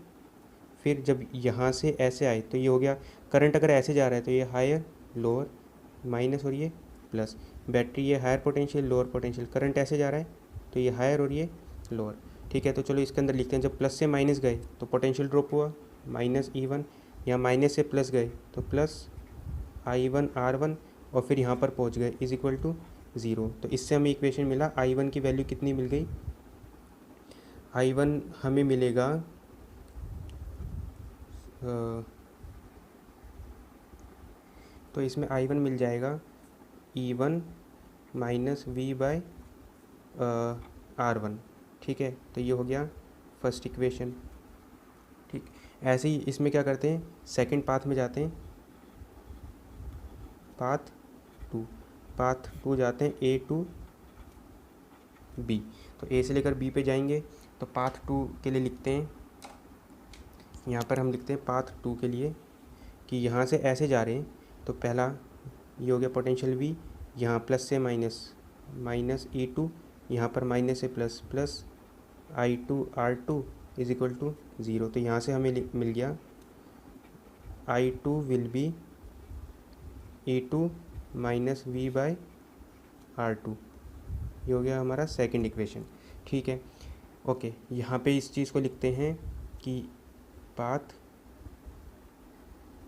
[SPEAKER 1] फिर जब यहाँ से ऐसे आए तो ये हो गया करंट, अगर ऐसे जा रहा है तो ये हायर लोअर माइनस और ये प्लस। बैटरी ये higher potential lower potential, current ऐसे जा रहा है तो ये हायर और ये लोअर। ठीक है, तो चलो इसके अंदर लिखते हैं, जब प्लस से माइनस गए तो पोटेंशियल ड्रॉप हुआ माइनस E1, यहाँ माइनस से प्लस गए तो प्लस I1 R1, और फिर यहाँ पर पहुँच गए इज इक्वल टू 0। तो इससे हमें इक्वेशन मिला, I1 की वैल्यू कितनी मिल गई, I1 हमें मिलेगा तो इसमें I1 मिल जाएगा E1 minus V by R1। ठीक है, तो ये हो गया फर्स्ट इक्वेशन। ठीक, ऐसे ही इसमें क्या करते हैं, सेकंड पाथ में जाते हैं, पाथ टू जाते हैं A टू B। तो A से लेकर B पे जाएंगे, तो पाथ 2 के लिए लिखते हैं, यहाँ पर हम लिखते हैं पाथ 2 के लिए कि यहाँ से ऐसे जा रहे हैं। तो पहला ये हो गया पोटेंशियल V, यहाँ प्लस से माइनस E2, यहाँ पर माइनस से plus plus I2 R2 is equal to 0। तो यहाँ से हमें मिल गया I2 will be E2 minus V by R2। ये हो गया हमारा सेकंड इक्वेशन। ठीक है, ओके, यहाँ पे इस चीज़ को लिखते हैं कि path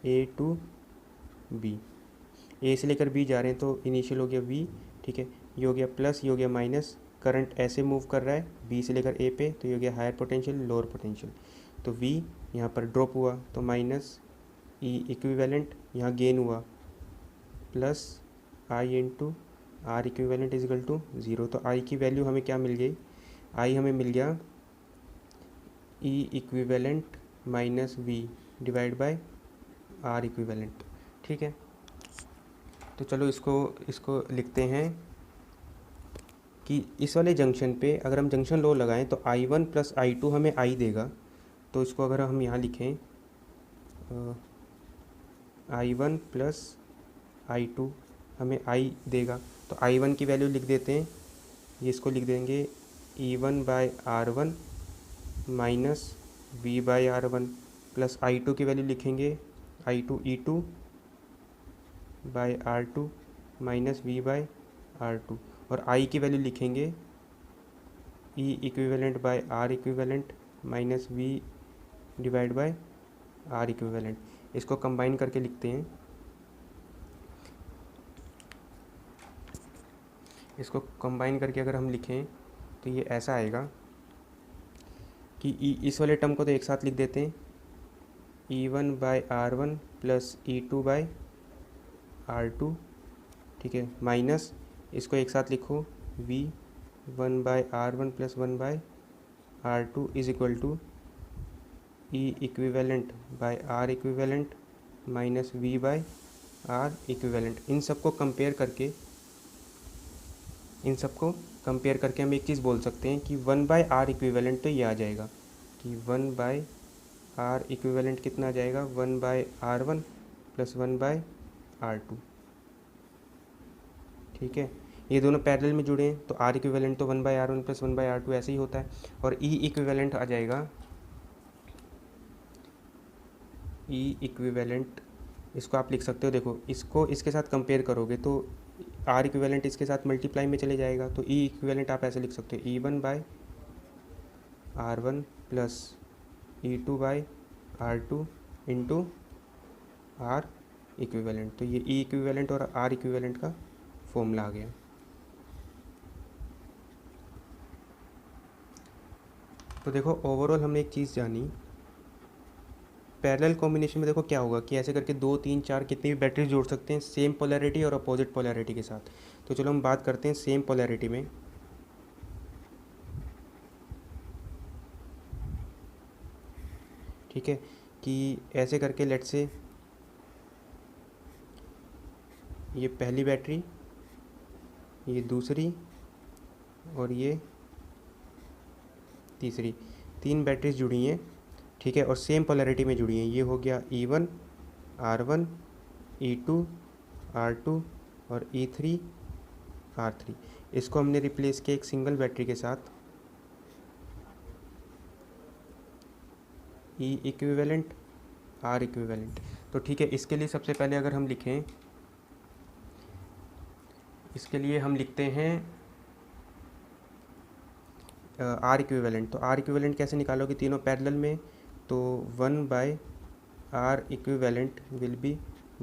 [SPEAKER 1] A to B, A से लेकर B जा रहे हैं तो इनिशियल हो गया V। ठीक है, ये हो गया प्लस, ये हो गया माइनस, करंट ऐसे मूव कर रहा है B से लेकर A पे, तो ये हो गया हायर पोटेंशियल लोअर पोटेंशियल। तो V यहाँ पर ड्रॉप हुआ तो माइनस E इक्विवेलेंट, यहाँ गेन हुआ plus I into R equivalent is equal to 0। तो I की वैल्यू हमें क्या मिल गई, I हमें मिल गया E equivalent minus V divide by R equivalent. ठीक है, तो चलो इसको लिखते हैं कि इस वाले जंक्शन पे अगर हम जंक्शन लो लगाएं तो I1 प्लस I2 हमें I देगा। तो इसको अगर हम यहाँ लिखें I1 प्लस I2 हमें I देगा, तो I1 की वैल्यू लिख देते हैं, ये इसको लिख देंगे E1 by R1 minus V by R1, plus I2 की वैल्यू लिखेंगे I2 E2 by R2 minus V by R2, और I की वैल्यू लिखेंगे E equivalent by R equivalent minus V divide by R equivalent. इसको combine करके लिखते हैं, इसको कंबाइन करके अगर हम लिखें तो ये ऐसा आएगा कि इस वाले टर्म को तो एक साथ लिख देते हैं, E1 by R1 plus E2 by R2। ठीक है, माइनस इसको एक साथ लिखो V1 by R1 plus 1 by R2 is equal to E equivalent by R equivalent minus V by R equivalent. इन सबको कंपेयर करके हम एक चीज़ बोल सकते हैं कि 1 बाय R इक्विवेलेंट तो ये आ जाएगा कि 1 बाय R इक्विवेलेंट कितना आ जाएगा, 1 bye R1 plus 1 by R2। ठीक है, ये दोनों पैरेलल में जुड़े हैं तो R इक्विवेलेंट तो 1 bye R1 plus 1 by R2 ऐसे ही होता है, और E इक्विवेलेंट आ जाएगा, E इक्विवेलेंट इसको आप लिख सकते हो, देखो इसको इसके साथ कंपेयर करोगे तो R इक्विवेलेंट इसके साथ मल्टीप्लाई में चले जाएगा, तो E इक्विवेलेंट आप ऐसे लिख सकते हो E1 by R1 plus E2 by R2 into R equivalent. तो ये ई इक्विवेलेंट और आर इक्विवेलेंट का फॉर्मूला आ गया। तो देखो ओवरऑल हमने एक चीज़ जानी, पैरेलल कॉम्बिनेशन में देखो क्या होगा कि ऐसे करके 2 3 4 कितनी भी बैटरी जोड़ सकते हैं सेम पोलैरिटी और अपोजिट पोलैरिटी के साथ। तो चलो हम बात करते हैं सेम पोलैरिटी में। ठीक है, कि ऐसे करके लेट से ये पहली बैटरी, ये दूसरी और ये तीसरी, 3 बैटरीज जुड़ी हैं। ठीक है, और सेम पोलैरिटी में जुड़ी हैं। ये हो गया E1 R1 E2 R2 और E3 R3। इसको हमने रिप्लेस किया एक सिंगल बैटरी के साथ, E इक्विवेलेंट R इक्विवेलेंट। तो ठीक है, इसके लिए सबसे पहले अगर हम लिखें, इसके लिए हम लिखते हैं R इक्विवेलेंट। तो R इक्विवेलेंट कैसे निकालोगे तीनों पैरेलल में, तो 1/R equivalent will B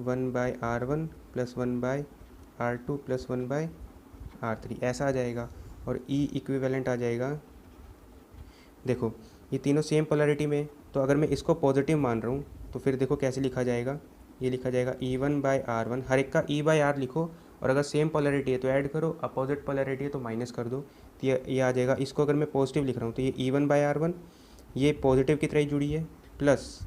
[SPEAKER 1] 1/R1 plus 1/R2 plus 1/R3 ऐसा आ जाएगा। और E इक्विवेलेंट आ जाएगा, देखो ये तीनों सेम पोलैरिटी में, तो अगर मैं इसको पॉजिटिव मान रहा हूँ तो फिर देखो कैसे लिखा जाएगा, ये लिखा जाएगा E1/R1, हर एक का E/R लिखो, और अगर सेम पोलैरिटी है तो ऐड करो, अपोजिट पोलैरिटी है तो माइनस कर दो। तो ये आ जाएगा। इसको अगर मैं पॉजिटिव लिख रहा हूँ तो ये E1/R1 ये पॉजिटिव की तरह ही जुड़ी है, प्लस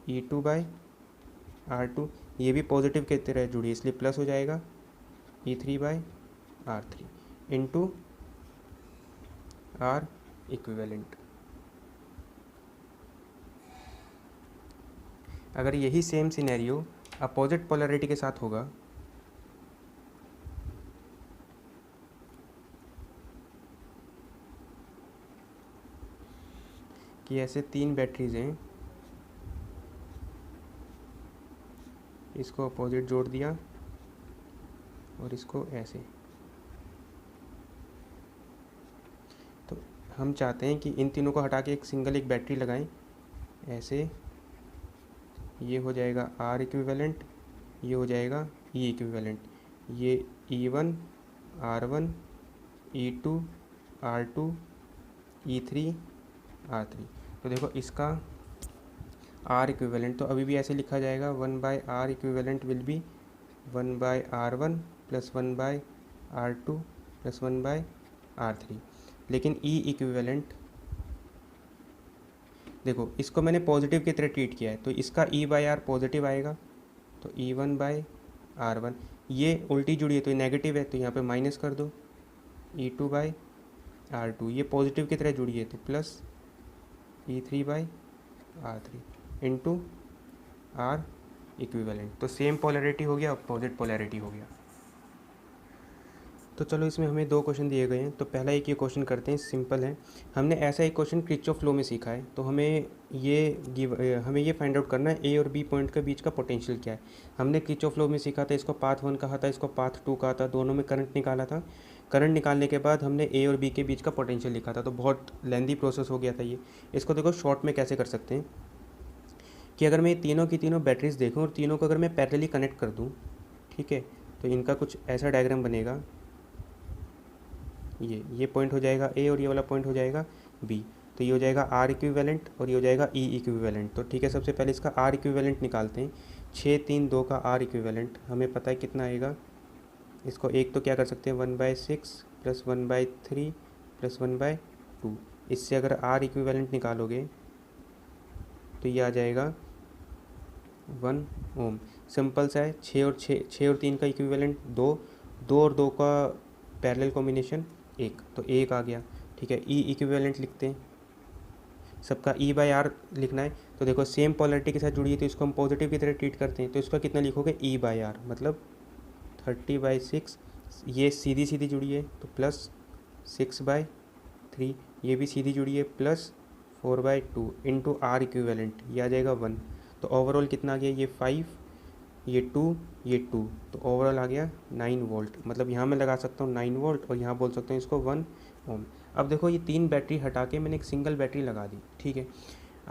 [SPEAKER 1] E2/R2 ये भी पॉजिटिव की तरह जुड़ी है, इसलिए प्लस हो जाएगा E3/R3 इंटू R इक्विवेलेंट। अगर यही सेम सिनेरियो अपोजिट पोलैरिटी के साथ होगा, कि ऐसे 3 बैटरीज हैं, इसको अपोजिट जोड़ दिया और इसको ऐसे, तो हम चाहते हैं कि इन तीनों को हटा के एक सिंगल एक बैटरी लगाएं ऐसे। ये हो जाएगा R इक्विवेलेंट, ये हो जाएगा E इक्विवेलेंट, ये E1 R1 E2 R2 E3 R3। तो देखो इसका R इक्विवेलेंट तो अभी भी ऐसे लिखा जाएगा, 1/R equivalent will B 1/R1 plus 1/R2 plus 1/R3। लेकिन E इक्विवेलेंट देखो इसको मैंने पॉजिटिव की तरह ट्रीट किया है, तो इसका E/R पॉजिटिव आएगा, तो E1/R1 ये उल्टी जुड़ी है तो ये नेगेटिव है, तो यहाँ पे माइनस कर दो, E2/R2 ये पॉजिटिव की तरह जुड़ी है तो plus E3/R3 into R equivalent. तो सेम पोलैरिटी हो गया, अपोजिट पोलैरिटी हो गया। तो चलो इसमें हमें 2 क्वेश्चन दिए गए हैं, तो पहला एक ये क्वेश्चन करते हैं, सिंपल है। हमने ऐसा एक क्वेश्चन किरचॉफ लॉ में सीखा है, तो हमें ये फाइंड आउट करना है ए और बी पॉइंट के बीच का पोटेंशियल क्या है। हमने किरचॉफ लॉ में सीखा था, इसको पाथ 1 कहा था, इसको पाथ 2 कहा था, दोनों में करंट निकाला था। करंट निकालने के बाद हमने ए और बी के बीच का पोटेंशियल लिखा था, तो बहुत लेंदी प्रोसेस हो गया था ये। इसको देखो शॉर्ट में कैसे कर सकते हैं, कि अगर मैं तीनों की तीनों बैटरीज देखूँ और तीनों को अगर मैं पैरेलली कनेक्ट कर दूँ, ठीक है, तो इनका कुछ ऐसा डायग्राम बनेगा, ये पॉइंट हो जाएगा ए और ये वाला पॉइंट हो जाएगा बी। तो ये हो जाएगा R इक्विवेलेंट और ये हो जाएगा E इक्विवेलेंट। तो ठीक है, सबसे पहले इसका R इक्विवेलेंट निकालते हैं। 6 3 2 का R इक्विवेलेंट हमें पता है कितना आएगा। इसको एक तो क्या कर सकते हैं, 1/6 प्लस 1/3 प्लस 1/2। इससे अगर R इक्विवेलेंट निकालोगे तो ये आ जाएगा 1 ओम। सिंपल सा है, 6 और 3 का इक्विवेलेंट 2, 2 और 2 का पैरेलल कॉम्बिनेशन 1, तो 1 आ गया। ठीक है, E इक्विवेलेंट लिखते हैं, सबका E/R लिखना है। तो देखो सेम पोलैरिटी के साथ जुड़ी है तो इसको हम पॉजिटिव की तरह ट्रीट करते हैं, तो इसका कितना लिखोगे E/R मतलब 30/6। ये सीधी सीधी जुड़ी है तो प्लस 6/3, ये भी सीधी जुड़ी है प्लस 4/2 इंटू R इक्विवेलेंट, ये आ जाएगा 1। तो ओवरऑल कितना आ गया, ये 5, ये 2, ये 2, तो ओवरऑल आ गया 9 वोल्ट। मतलब यहाँ मैं लगा सकता हूँ 9 वोल्ट और यहाँ बोल सकता हूँ इसको 1 ओम। अब देखो ये 3 बैटरी हटा के मैंने एक सिंगल बैटरी लगा दी, ठीक है।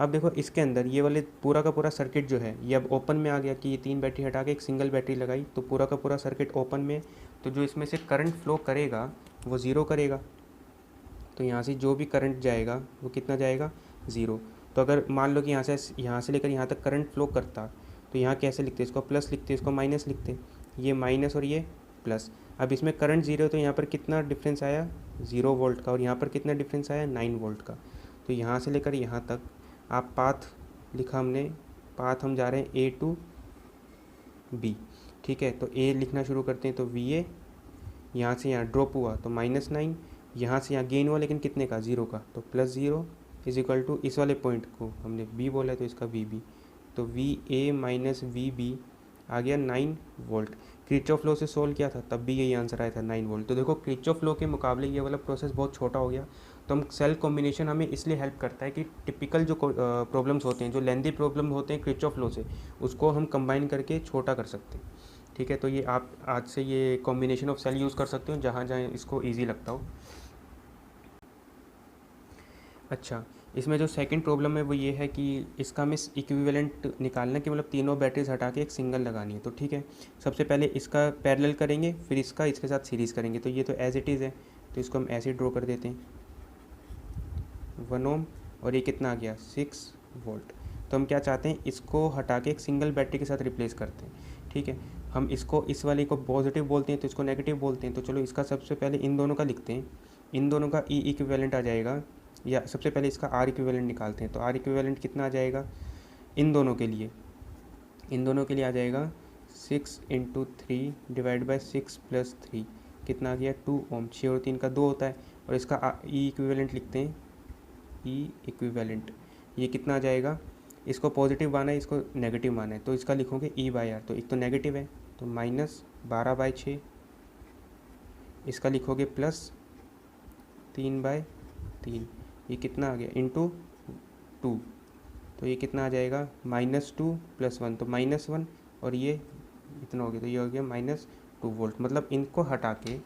[SPEAKER 1] अब देखो इसके अंदर ये वाले पूरा का पूरा सर्किट जो है ये अब ओपन में आ गया कि ये 3 बैटरी हटा के एक सिंगल बैटरी लगाई तो पूरा का पूरा सर्किट ओपन में, तो जो इसमें से करंट फ्लो करेगा वो ज़ीरो करेगा। तो यहाँ से जो भी करंट जाएगा वो कितना जाएगा, ज़ीरो। तो अगर मान लो कि यहाँ से लेकर यहाँ तक करंट फ्लो करता तो यहाँ कैसे लिखते, इसको प्लस लिखते, इसको माइनस लिखते, ये माइनस और ये प्लस। अब इसमें करंट ज़ीरो तो यहाँ पर कितना डिफरेंस आया, 0 वोल्ट का, और यहाँ पर कितना डिफरेंस आया, 9 वोल्ट का। तो यहाँ से लेकर यहाँ तक आप पाथ लिखा हमने, पाथ हम जा रहे हैं ए टू बी, ठीक है। तो ए लिखना शुरू करते हैं, तो वी ए यहाँ से यहाँ ड्रॉप हुआ तो -9, यहाँ से यहाँ गेन हुआ लेकिन कितने का, 0 का, तो +0 इज इक्वल टू इस वाले पॉइंट को हमने बी बोला है तो इसका वी बी, तो V A minus V B आ गया 9 वोल्ट। किरचॉफ लॉ से सोल्व किया था तब भी यही आंसर आया था 9 वोल्ट। तो देखो किरचॉफ लॉ के मुकाबले ये वाला प्रोसेस बहुत छोटा हो गया। तो हम सेल कॉम्बिनेशन हमें इसलिए हेल्प करता है कि टिपिकल जो प्रॉब्लम्स होते हैं, जो लेंदी प्रॉब्लम होते हैं किरचॉफ लॉ से, उसको हम कंबाइन करके छोटा कर सकते हैं, ठीक है। तो ये आप आज से ये कॉम्बिनेशन ऑफ सेल यूज़ कर सकते हो जहाँ जहाँ इसको ईजी लगता हो। अच्छा, इसमें जो सेकंड प्रॉब्लम है वो ये है कि इसका हमें इक्विवेलेंट निकालना है कि मतलब तीनों बैटरीज हटा के एक सिंगल लगानी है। तो ठीक है, सबसे पहले इसका पैरेलल करेंगे, फिर इसका इसके साथ सीरीज़ करेंगे। तो ये तो एज इट इज़ है, तो इसको हम ऐसे ड्रॉ कर देते हैं, 1 ओम, और ये कितना आ गया, 6 वोल्ट। तो हम क्या चाहते हैं, इसको हटा के एक सिंगल बैटरी के साथ रिप्लेस करते हैं, ठीक है। हम इसको इस वाले को पॉजिटिव बोलते हैं तो इसको नेगेटिव बोलते हैं। तो चलो इसका सबसे पहले इन दोनों का लिखते हैं, इन दोनों का ई इक्विवेलेंट आ जाएगा, या सबसे पहले इसका आर इक्विवेलेंट निकालते हैं। तो आर इक्विवेलेंट कितना आ जाएगा इन दोनों के लिए, इन दोनों के लिए आ जाएगा 6 × 3 डिवाइड बाई 6 + 3 कितना आ गया, 2 ओम। 6 और 3 का 2 होता है, और इसका ई इक्विवेलेंट लिखते हैं, ई इक्विवेलेंट ये कितना आ जाएगा, इसको पॉजिटिव माना है, इसको नेगेटिव माना है, तो इसका लिखोगे E/R। तो एक तो नेगेटिव है तो -12/6, इसका लिखोगे +3/3, ये कितना आ गया इंटू 2, तो ये कितना आ जाएगा -2 + 1, तो -1, और ये इतना हो गया, तो ये हो गया -2 वोल्ट। मतलब इनको हटा के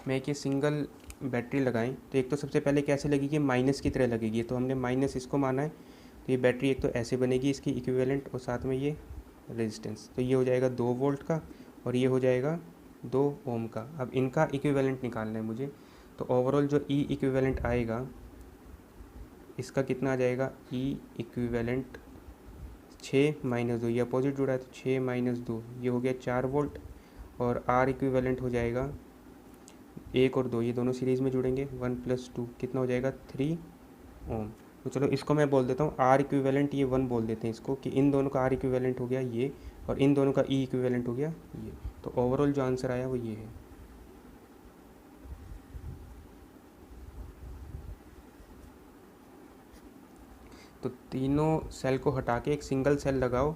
[SPEAKER 1] मैं एक ये सिंगल बैटरी लगाएं तो एक तो सबसे पहले कैसे लगेगी, माइनस की तरह लगेगी। तो हमने माइनस इसको माना है, तो ये बैटरी एक तो ऐसे बनेगी इसकी इक्विवेलेंट, और साथ में ये रेजिस्टेंस, तो ये हो जाएगा 2 वोल्ट का, और ये हो जाएगा 2 ओम का। अब इनका इक्विवेलेंट निकालना है मुझे, तो ओवरऑल जो ई इक्विवेलेंट आएगा इसका कितना आ जाएगा, ई इक्विवेलेंट 6 - 2, ये अपोजिट जुड़ा है तो 6 - 2 ये हो गया 4 वोल्ट, और आर इक्विवेलेंट हो जाएगा 1 और 2, ये दोनों सीरीज़ में जुड़ेंगे, 1 + 2 कितना हो जाएगा, 3 ओम। तो चलो इसको मैं बोल देता हूँ आर इक्विवेलेंट, ये 1 बोल देते हैं इसको, कि इन दोनों का आर इक्विवेलेंट हो गया ये, और इन दोनों का ई इक्विवेलेंट हो गया ये। तो ओवरऑल जो आंसर आया वो ये है। तो तीनों सेल को हटा के एक सिंगल सेल लगाओ,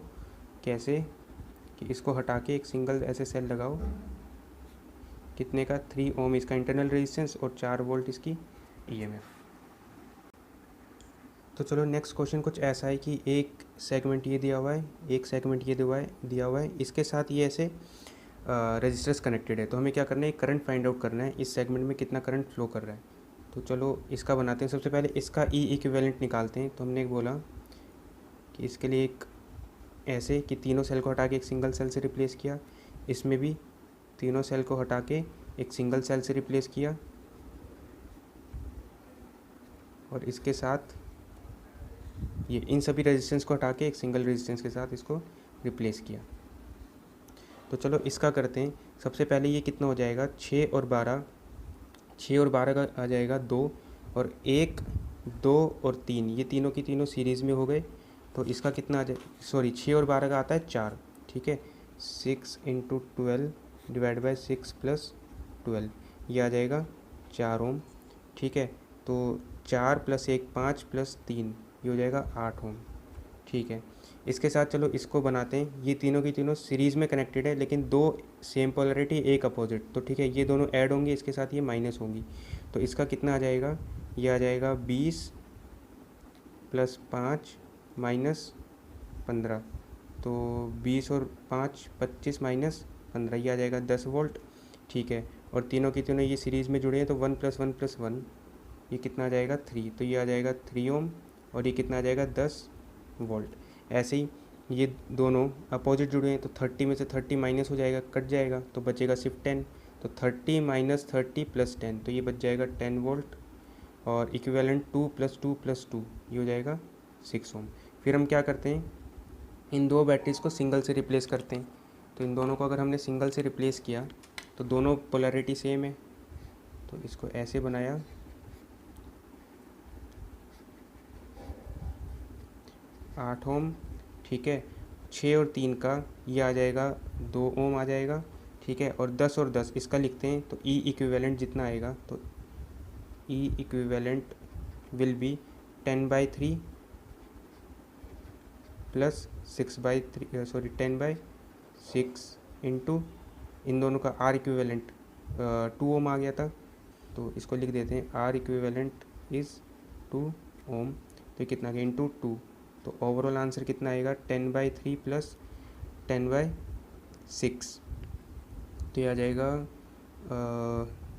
[SPEAKER 1] कैसे कि इसको हटा के एक सिंगल ऐसे सेल लगाओ, कितने का, 3 ओम इसका इंटरनल रेजिस्टेंस और 4 वोल्ट इसकी ईएमएफ। तो चलो नेक्स्ट क्वेश्चन कुछ ऐसा है कि एक सेगमेंट ये दिया हुआ है, एक सेगमेंट ये दिया हुआ है, इसके साथ ये ऐसे रजिस्टर्स कनेक्टेड है। तो हमें क्या करना है, करंट फाइंड आउट करना है, इस सेगमेंट में कितना करंट फ्लो कर रहा है। तो चलो इसका बनाते हैं, सबसे पहले इसका ई इक्विवेलेंट निकालते हैं। तो हमने एक बोला कि इसके लिए एक ऐसे कि तीनों सेल को हटा के एक सिंगल सेल से रिप्लेस किया, इसमें भी तीनों सेल को हटा के एक सिंगल सेल से रिप्लेस किया, और इसके साथ ये इन सभी रेजिस्टेंस को हटा के एक सिंगल रेजिस्टेंस के साथ इसको रिप्लेस किया। तो चलो इसका करते हैं, सबसे पहले ये कितना हो जाएगा, 6 और 12, 6 और 12 का आ जाएगा 2, और 1, 2 और 3, ये तीनों की तीनों सीरीज़ में हो गए। तो इसका कितना आ जाए, सॉरी 6 और 12 का आता है 4, ठीक है। 6 × 12 डिवाइड बाई 6 + 12 ये आ जाएगा 4 ओम, ठीक है। तो 4 + 1 5 + 3 ये हो जाएगा 8 ओम, ठीक है। इसके साथ चलो इसको बनाते हैं, ये तीनों की तीनों सीरीज़ में कनेक्टेड है लेकिन 2 सेम पोलरिटी एक अपोजिट, तो ठीक है ये दोनों ऐड होंगे, इसके साथ ये माइनस होंगी। तो इसका कितना आ जाएगा, ये आ जाएगा 20 + 5 - 15, तो 20 और 5 25 - 15 ये आ जाएगा 10 वोल्ट, ठीक है। और तीनों की तीनों ये सीरीज़ में जुड़े हैं तो 1 + 1 + 1 ये कितना आ जाएगा 3, तो ये आ जाएगा 3 ओम, और ये कितना आ जाएगा 10 वोल्ट। ऐसे ही ये दोनों अपोजिट जुड़े हैं तो 30 में से 30 माइनस हो जाएगा, कट जाएगा, तो बचेगा सिर्फ 10। तो 30 माइनस 30 प्लस 10, तो ये बच जाएगा 10 वोल्ट। और इक्विवेलेंट 2 + 2 + 2 ये हो जाएगा 6 ओम। फिर हम क्या करते हैं, इन दो बैटरीज़ को सिंगल से रिप्लेस करते हैं। तो इन दोनों को अगर हमने सिंगल से रिप्लेस किया तो दोनों पोलैरिटी सेम है, तो इसको ऐसे बनाया, 8 ओम, ठीक है। 6 और 3 का ये आ जाएगा 2 ओम आ जाएगा, ठीक है। और 10 और 10 इसका लिखते हैं, तो ई इक्विवेलेंट जितना आएगा, तो E equivalent will be 10/3 plus 6/3 sorry 10/6 into इन दोनों का आर इक्विवेलेंट 2 ओम आ गया था, तो इसको लिख देते हैं आर इक्विवेलेंट इज़ 2 ओम। तो कितना गया इंटू 2, तो ओवरऑल आंसर कितना आएगा 10/3 प्लस 10/6, तो ये आ जाएगा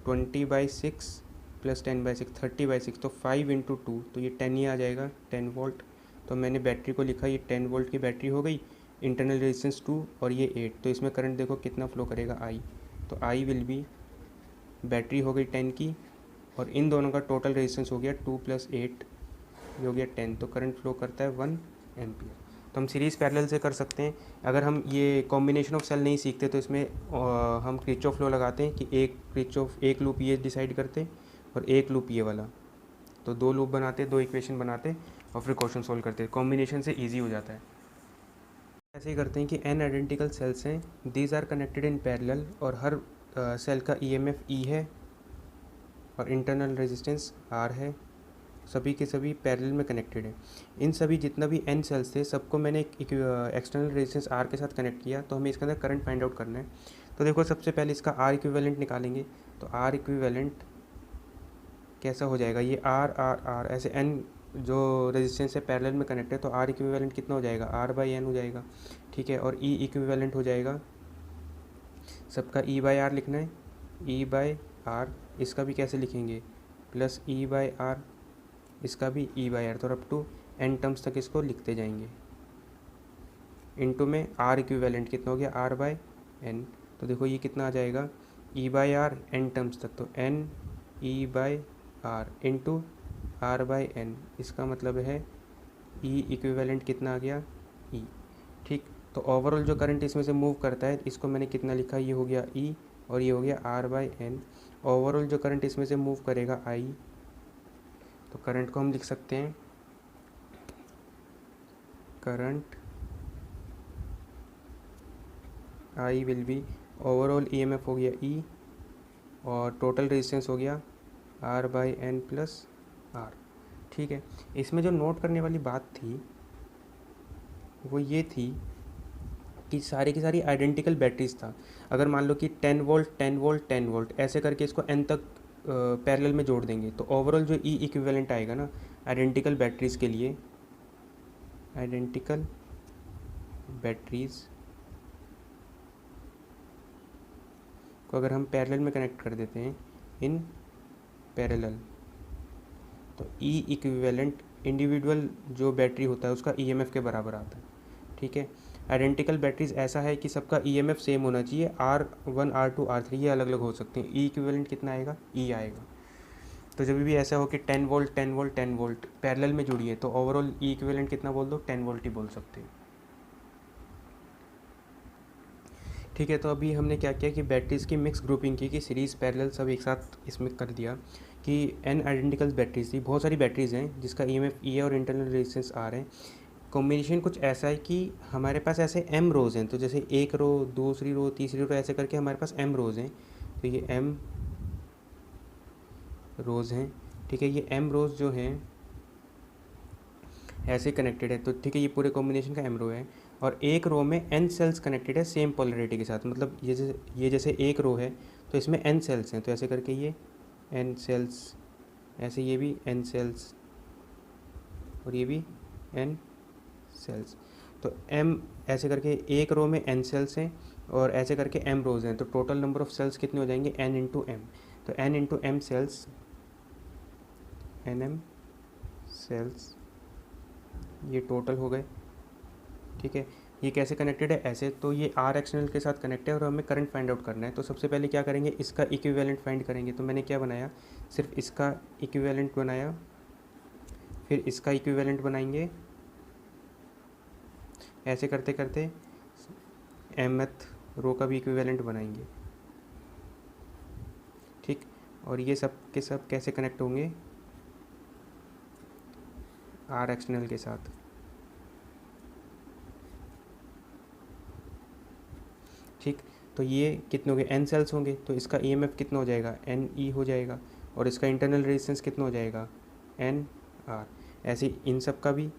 [SPEAKER 1] 20/6 प्लस 10/6 30/6, तो 5 इंटू 2, तो ये 10 ही आ जाएगा 10 वोल्ट। तो मैंने बैटरी को लिखा, ये 10 वोल्ट की बैटरी हो गई, इंटरनल रेजिस्टेंस 2 और ये 8, तो इसमें करंट देखो कितना फ्लो करेगा आई, तो आई विल बी, बैटरी हो गई 10 की और इन दोनों का टोटल रेजिस्टेंस हो गया 2 + 8 ये हो गया 10, तो करंट फ्लो करता है 1 एम्पियर। तो हम सीरीज़ पैरेलल से कर सकते हैं। अगर हम ये कॉम्बिनेशन ऑफ सेल नहीं सीखते तो इसमें हम किरचॉफ लॉ लगाते हैं कि एक लूप ये डिसाइड करते और एक लूप ये वाला, तो 2 लूप बनाते, 2 इक्वेशन बनाते और फिर क्वेश्चन सोल्व करते। कॉम्बिनेशन से ईजी हो जाता है। ऐसे ही करते हैं कि n आइडेंटिकल सेल्स हैं, these are connected in parallel, और हर सेल का EMF E है और इंटरनल रेजिस्टेंस R है, सभी के सभी पैरेलल में कनेक्टेड है। इन सभी जितना भी n सेल्स थे सबको मैंने एक एक्सटर्नल रेजिस्टेंस R के साथ कनेक्ट किया, तो हमें इसके अंदर करंट फाइंड आउट करना है। तो देखो सबसे पहले इसका R इक्विवेलेंट निकालेंगे, तो R इक्विवेलेंट कैसा हो जाएगा, ये R ऐसे n जो रेजिस्टेंस है पैरेलल में कनेक्ट है, तो R इक्विवेलेंट कितना हो जाएगा R/n हो जाएगा, ठीक है। और E इक्विवेलेंट हो जाएगा, सबका E/R लिखना है, E/R, इसका भी कैसे लिखेंगे प्लस E/R, इसका भी E/R, तो अप टू n टर्म्स तक इसको लिखते जाएंगे। इनटू में R इक्विवेलेंट कितना हो गया R/n, तो देखो ये कितना आ जाएगा E/R n टर्म्स तक, तो n E/R इंटू R/n, इसका मतलब है E इक्विवेलेंट कितना आ गया E, ठीक। तो ओवरऑल जो करंट इसमें से मूव करता है, इसको मैंने कितना लिखा, ये हो गया E और ये हो गया R/n। ओवरऑल जो करंट इसमें से मूव करेगा I, तो करंट को हम लिख सकते हैं, current I will be, overall EMF हो गया E और टोटल रेजिस्टेंस हो गया R/n प्लस R, ठीक है। इसमें जो नोट करने वाली बात थी वो ये थी कि सारी की सारी आइडेंटिकल बैटरीज था। अगर मान लो कि 10 वोल्ट 10 वोल्ट 10 वोल्ट ऐसे करके इसको n तक पैरेलल में जोड़ देंगे, तो ओवरऑल जो E इक्विवेलेंट आएगा ना आइडेंटिकल बैटरीज़ के लिए, आइडेंटिकल बैटरीज़ को अगर हम पैरेलल में कनेक्ट कर देते हैं इन पैरेलल, तो E इक्विवेलेंट इंडिविजुअल जो बैटरी होता है उसका EMF के बराबर आता है, ठीक है। आइडेंटिकल बैटरीज ऐसा है कि सबका EMF सेम होना चाहिए, R1 R2 R3 ये अलग अलग हो सकते हैं। E इक्विवेलेंट कितना आएगा E आएगा। तो जब भी ऐसा हो कि 10 वोल्ट 10 वोल्ट 10 वोल्ट पैरेलल में जुड़ी है, तो ओवरऑल E इक्विवेलेंट कितना बोल दो 10 वोल्ट ही बोल सकते हैं, ठीक है। तो अभी हमने क्या किया कि बैटरीज़ की मिक्स ग्रुपिंग की कि सीरीज़ पैरेलल सब एक साथ इसमें कर दिया कि n आइडेंटिकल बैटरीज थी, बहुत सारी बैटरीज़ हैं जिसका EMF E है और इंटरनल रेजिस्टेंस R है। कॉम्बिनेशन कुछ ऐसा है कि हमारे पास ऐसे m रोज़ हैं, तो जैसे एक रो दूसरी रो तीसरी रो ऐसे करके हमारे पास m रोज़ हैं, तो ये m रोज़ हैं, ठीक है। ये m रोज़ जो हैं ऐसे कनेक्टेड है, तो ठीक है, ये पूरे कॉम्बिनेशन का m रो है और एक रो में n सेल्स कनेक्टेड है सेम पोलैरिटी के साथ। मतलब ये जैसे एक रो है तो इसमें n सेल्स हैं, तो ऐसे करके ये n सेल्स, ऐसे ये भी n सेल्स और ये भी n सेल्स, तो m ऐसे करके एक रो में n सेल्स हैं और ऐसे करके m रोज़ हैं, तो टोटल नंबर ऑफ सेल्स कितने हो जाएंगे n इंटू m, तो n into m cells nm cells ये टोटल हो गए, ठीक है। ये कैसे कनेक्टेड है, ऐसे, तो ये आर एक्सटर्नल के साथ कनेक्ट है और हमें करंट फाइंड आउट करना है। तो सबसे पहले क्या करेंगे, इसका इक्विवेलेंट फाइंड करेंगे। तो मैंने क्या बनाया, सिर्फ इसका इक्विवेलेंट बनाया, फिर इसका इक्विवेलेंट बनाएंगे, ऐसे करते करते mth रो का भी इक्विवेलेंट बनाएंगे, ठीक। और ये सब के सब कैसे कनेक्ट होंगे, आर एक्सटर्नल के साथ, ठीक। तो ये कितने हो गए, n सेल्स होंगे, तो इसका EMF कितना हो जाएगा, NE हो जाएगा, और इसका इंटरनल रेजिस्टेंस कितना हो जाएगा, NR। ऐसे इन सब का भी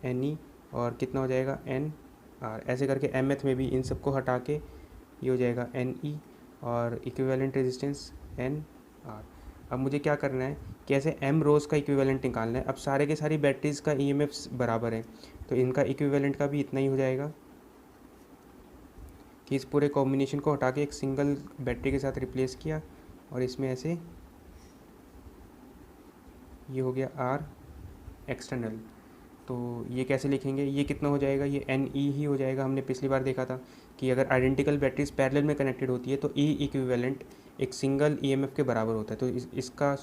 [SPEAKER 1] NE और कितना हो जाएगा, NR। ऐसे करके mth में भी इन सब को हटा के ये हो जाएगा NE और इक्विवेलेंट रेजिस्टेंस NR। अब मुझे क्या करना है, कैसे m रोज़ का इक्विवेलेंट निकालना है। अब सारे के सारी बैटरीज़ का EMF बराबर है, तो इनका इक्विवेलेंट का भी इतना ही हो जाएगा कि इस पूरे कॉम्बिनेशन को हटा के एक सिंगल बैटरी के साथ रिप्लेस किया, और इसमें ऐसे ये हो गया आर एक्सटर्नल। तो ये कैसे लिखेंगे, ये कितना हो जाएगा, ये NE ही हो जाएगा। हमने पिछली बार देखा था कि अगर आइडेंटिकल बैटरीज पैरेलल में कनेक्टेड होती है तो E इक्विवेलेंट एक सिंगल EMF के बराबर होता है। तो इसका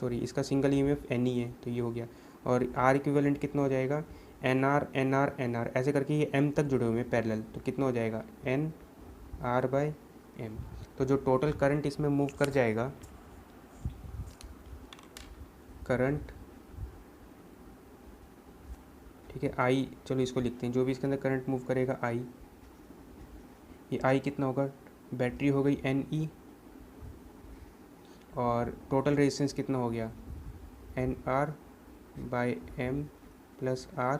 [SPEAKER 1] सिंगल EMF NE है, तो ये हो गया। और R इक्विवेलेंट कितना हो जाएगा, NR NR NR, ऐसे करके ये M तक जुड़े हुए हैं पैरेलल, तो कितना हो जाएगा, NR/M। तो जो टोटल करंट इसमें मूव कर जाएगा, करंट, ठीक है, I, चलो इसको लिखते हैं, जो भी इसके अंदर करंट मूव करेगा I, ये I कितना होगा, बैटरी हो गई NE, और टोटल रेजिस्टेंस कितना हो गया, NR/M प्लस R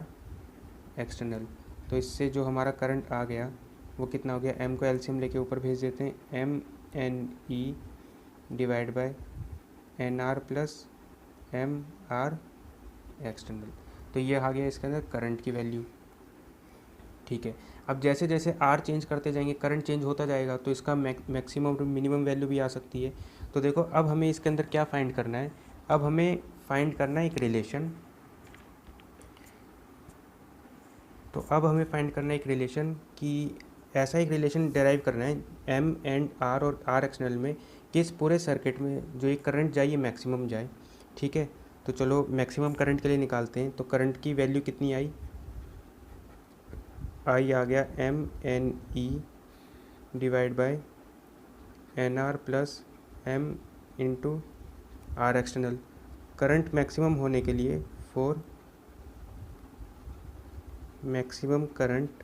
[SPEAKER 1] एक्सटर्नल। तो इससे जो हमारा करंट आ गया वो कितना हो गया, M को एलसीएम लेके ऊपर भेज देते हैं, MNE divide by NR plus MR external. तो ये आ गया इसके अंदर करंट की वैल्यू, ठीक है। अब जैसे जैसे R चेंज करते जाएंगे, करंट चेंज होता जाएगा, तो इसका मैक्सिमम और मिनिमम वैल्यू भी आ सकती है। तो देखो अब हमें इसके अंदर क्या फाइंड करना है, अब हमें फाइंड करना है एक रिलेशन। तो अब हमें फाइंड करना है एक रिलेशन कि ऐसा एक रिलेशन डेराइव करना है M एंड R और R एक्सटर्नल में कि इस पूरे सर्किट में जो ये करंट जाए ये मैक्सिमम जाए, ठीक है। तो चलो मैक्सिमम करंट के लिए निकालते हैं। तो करंट की वैल्यू कितनी आई आ गया MNE divide by NR plus M into R external. Current maximum होने के लिए for maximum current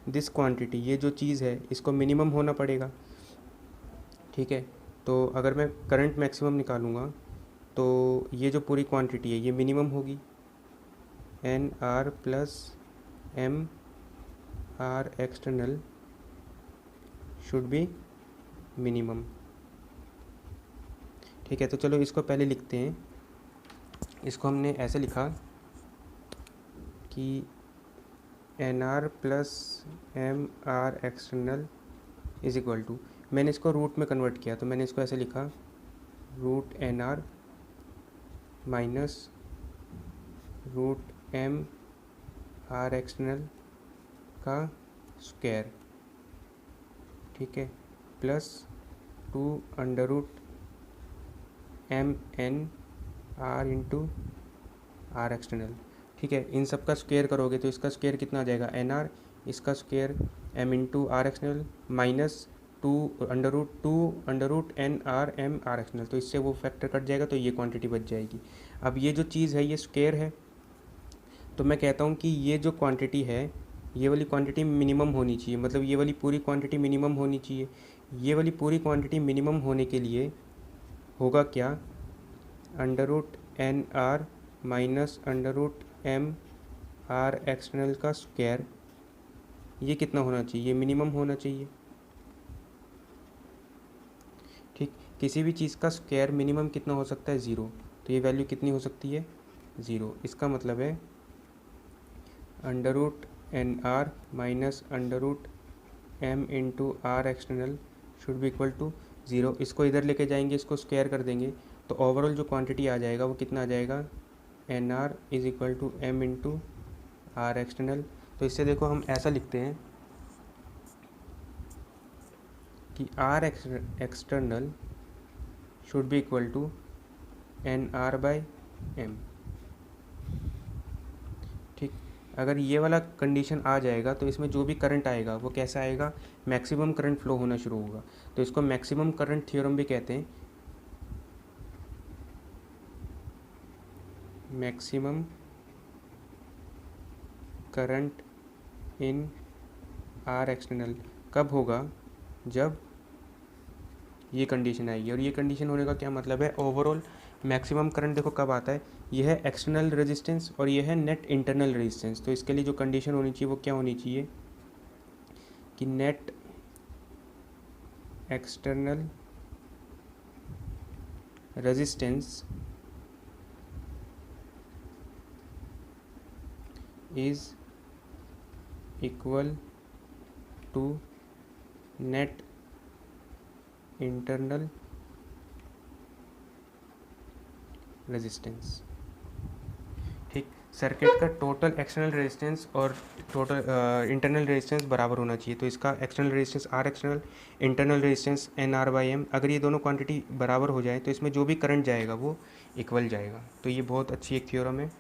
[SPEAKER 1] this quantity, ये जो चीज़ है इसको मिनिमम होना पड़ेगा, ठीक है। तो अगर मैं करंट मैक्सिमम निकालूँगा तो ये जो पूरी क्वांटिटी है ये मिनिमम होगी, NR plus MR external should B minimum, ठीक है। तो चलो इसको पहले लिखते हैं। इसको हमने ऐसे लिखा कि NR plus MR external is equal to, मैंने इसको रूट में कन्वर्ट किया, तो मैंने इसको ऐसे लिखा, root NR minus root MR external का स्क्वायर, ठीक है, plus 2 under root MNR into R external, ठीक है। इन सब का स्क्वायर करोगे तो इसका स्क्वायर कितना आ जाएगा, NR, इसका square M into R external minus 2 under root NR R external. तो इससे वो फैक्टर कट जाएगा, तो ये क्वांटिटी बच जाएगी। अब ये जो चीज़ है ये स्क्वायर है, तो मैं कहता हूँ कि ये जो क्वांटिटी है ये वाली क्वांटिटी मिनिमम होनी चाहिए, मतलब ये वाली पूरी क्वांटिटी मिनिमम होनी चाहिए। ये वाली पूरी क्वांटिटी मिनिमम होने के लिए होगा क्या, under root NR minus under root MR external का स्क्वायर, ये कितना होना चाहिए, ये मिनिमम होना चाहिए, ठीक। किसी भी चीज़ का स्क्वायर मिनिमम कितना हो सकता है, 0। तो ये वैल्यू कितनी हो सकती है, 0। इसका मतलब है under root NR minus under root M into R external should be equal to 0। इसको इधर लेके जाएंगे, इसको स्क्वायर कर देंगे, तो ओवरऑल जो क्वांटिटी आ जाएगा वो कितना आ जाएगा, n R is equal to M into R external. तो इससे देखो हम ऐसा लिखते हैं कि R external should be equal to n R by m. ठीक, अगर ये वाला कंडीशन आ जाएगा तो इसमें जो भी करंट आएगा वो कैसा आएगा, मैक्सिमम करंट फ्लो होना शुरू होगा। तो इसको मैक्सिमम करंट थ्योरम भी कहते हैं। Maximum current in are external कब होगा, जब ये कंडीशन आएगी। और ये कंडीशन होने का क्या मतलब है, ओवरऑल मैक्सिमम करंट देखो कब आता है, ये है एक्सटर्नल रेजिस्टेंस और ये है नेट इंटरनल रेजिस्टेंस। तो इसके लिए जो कंडीशन होनी चाहिए वो क्या होनी चाहिए कि net external resistance is equal to net internal resistance. ठीक, सर्किट का टोटल एक्सटर्नल रेजिस्टेंस और टोटल इंटरनल रेजिस्टेंस बराबर होना चाहिए। तो इसका external resistance R external, internal resistance n R by m, अगर ये दोनों क्वांटिटी बराबर हो जाए तो इसमें जो भी करंट जाएगा वो इक्वल जाएगा। तो ये बहुत अच्छी एक थ्योरम है।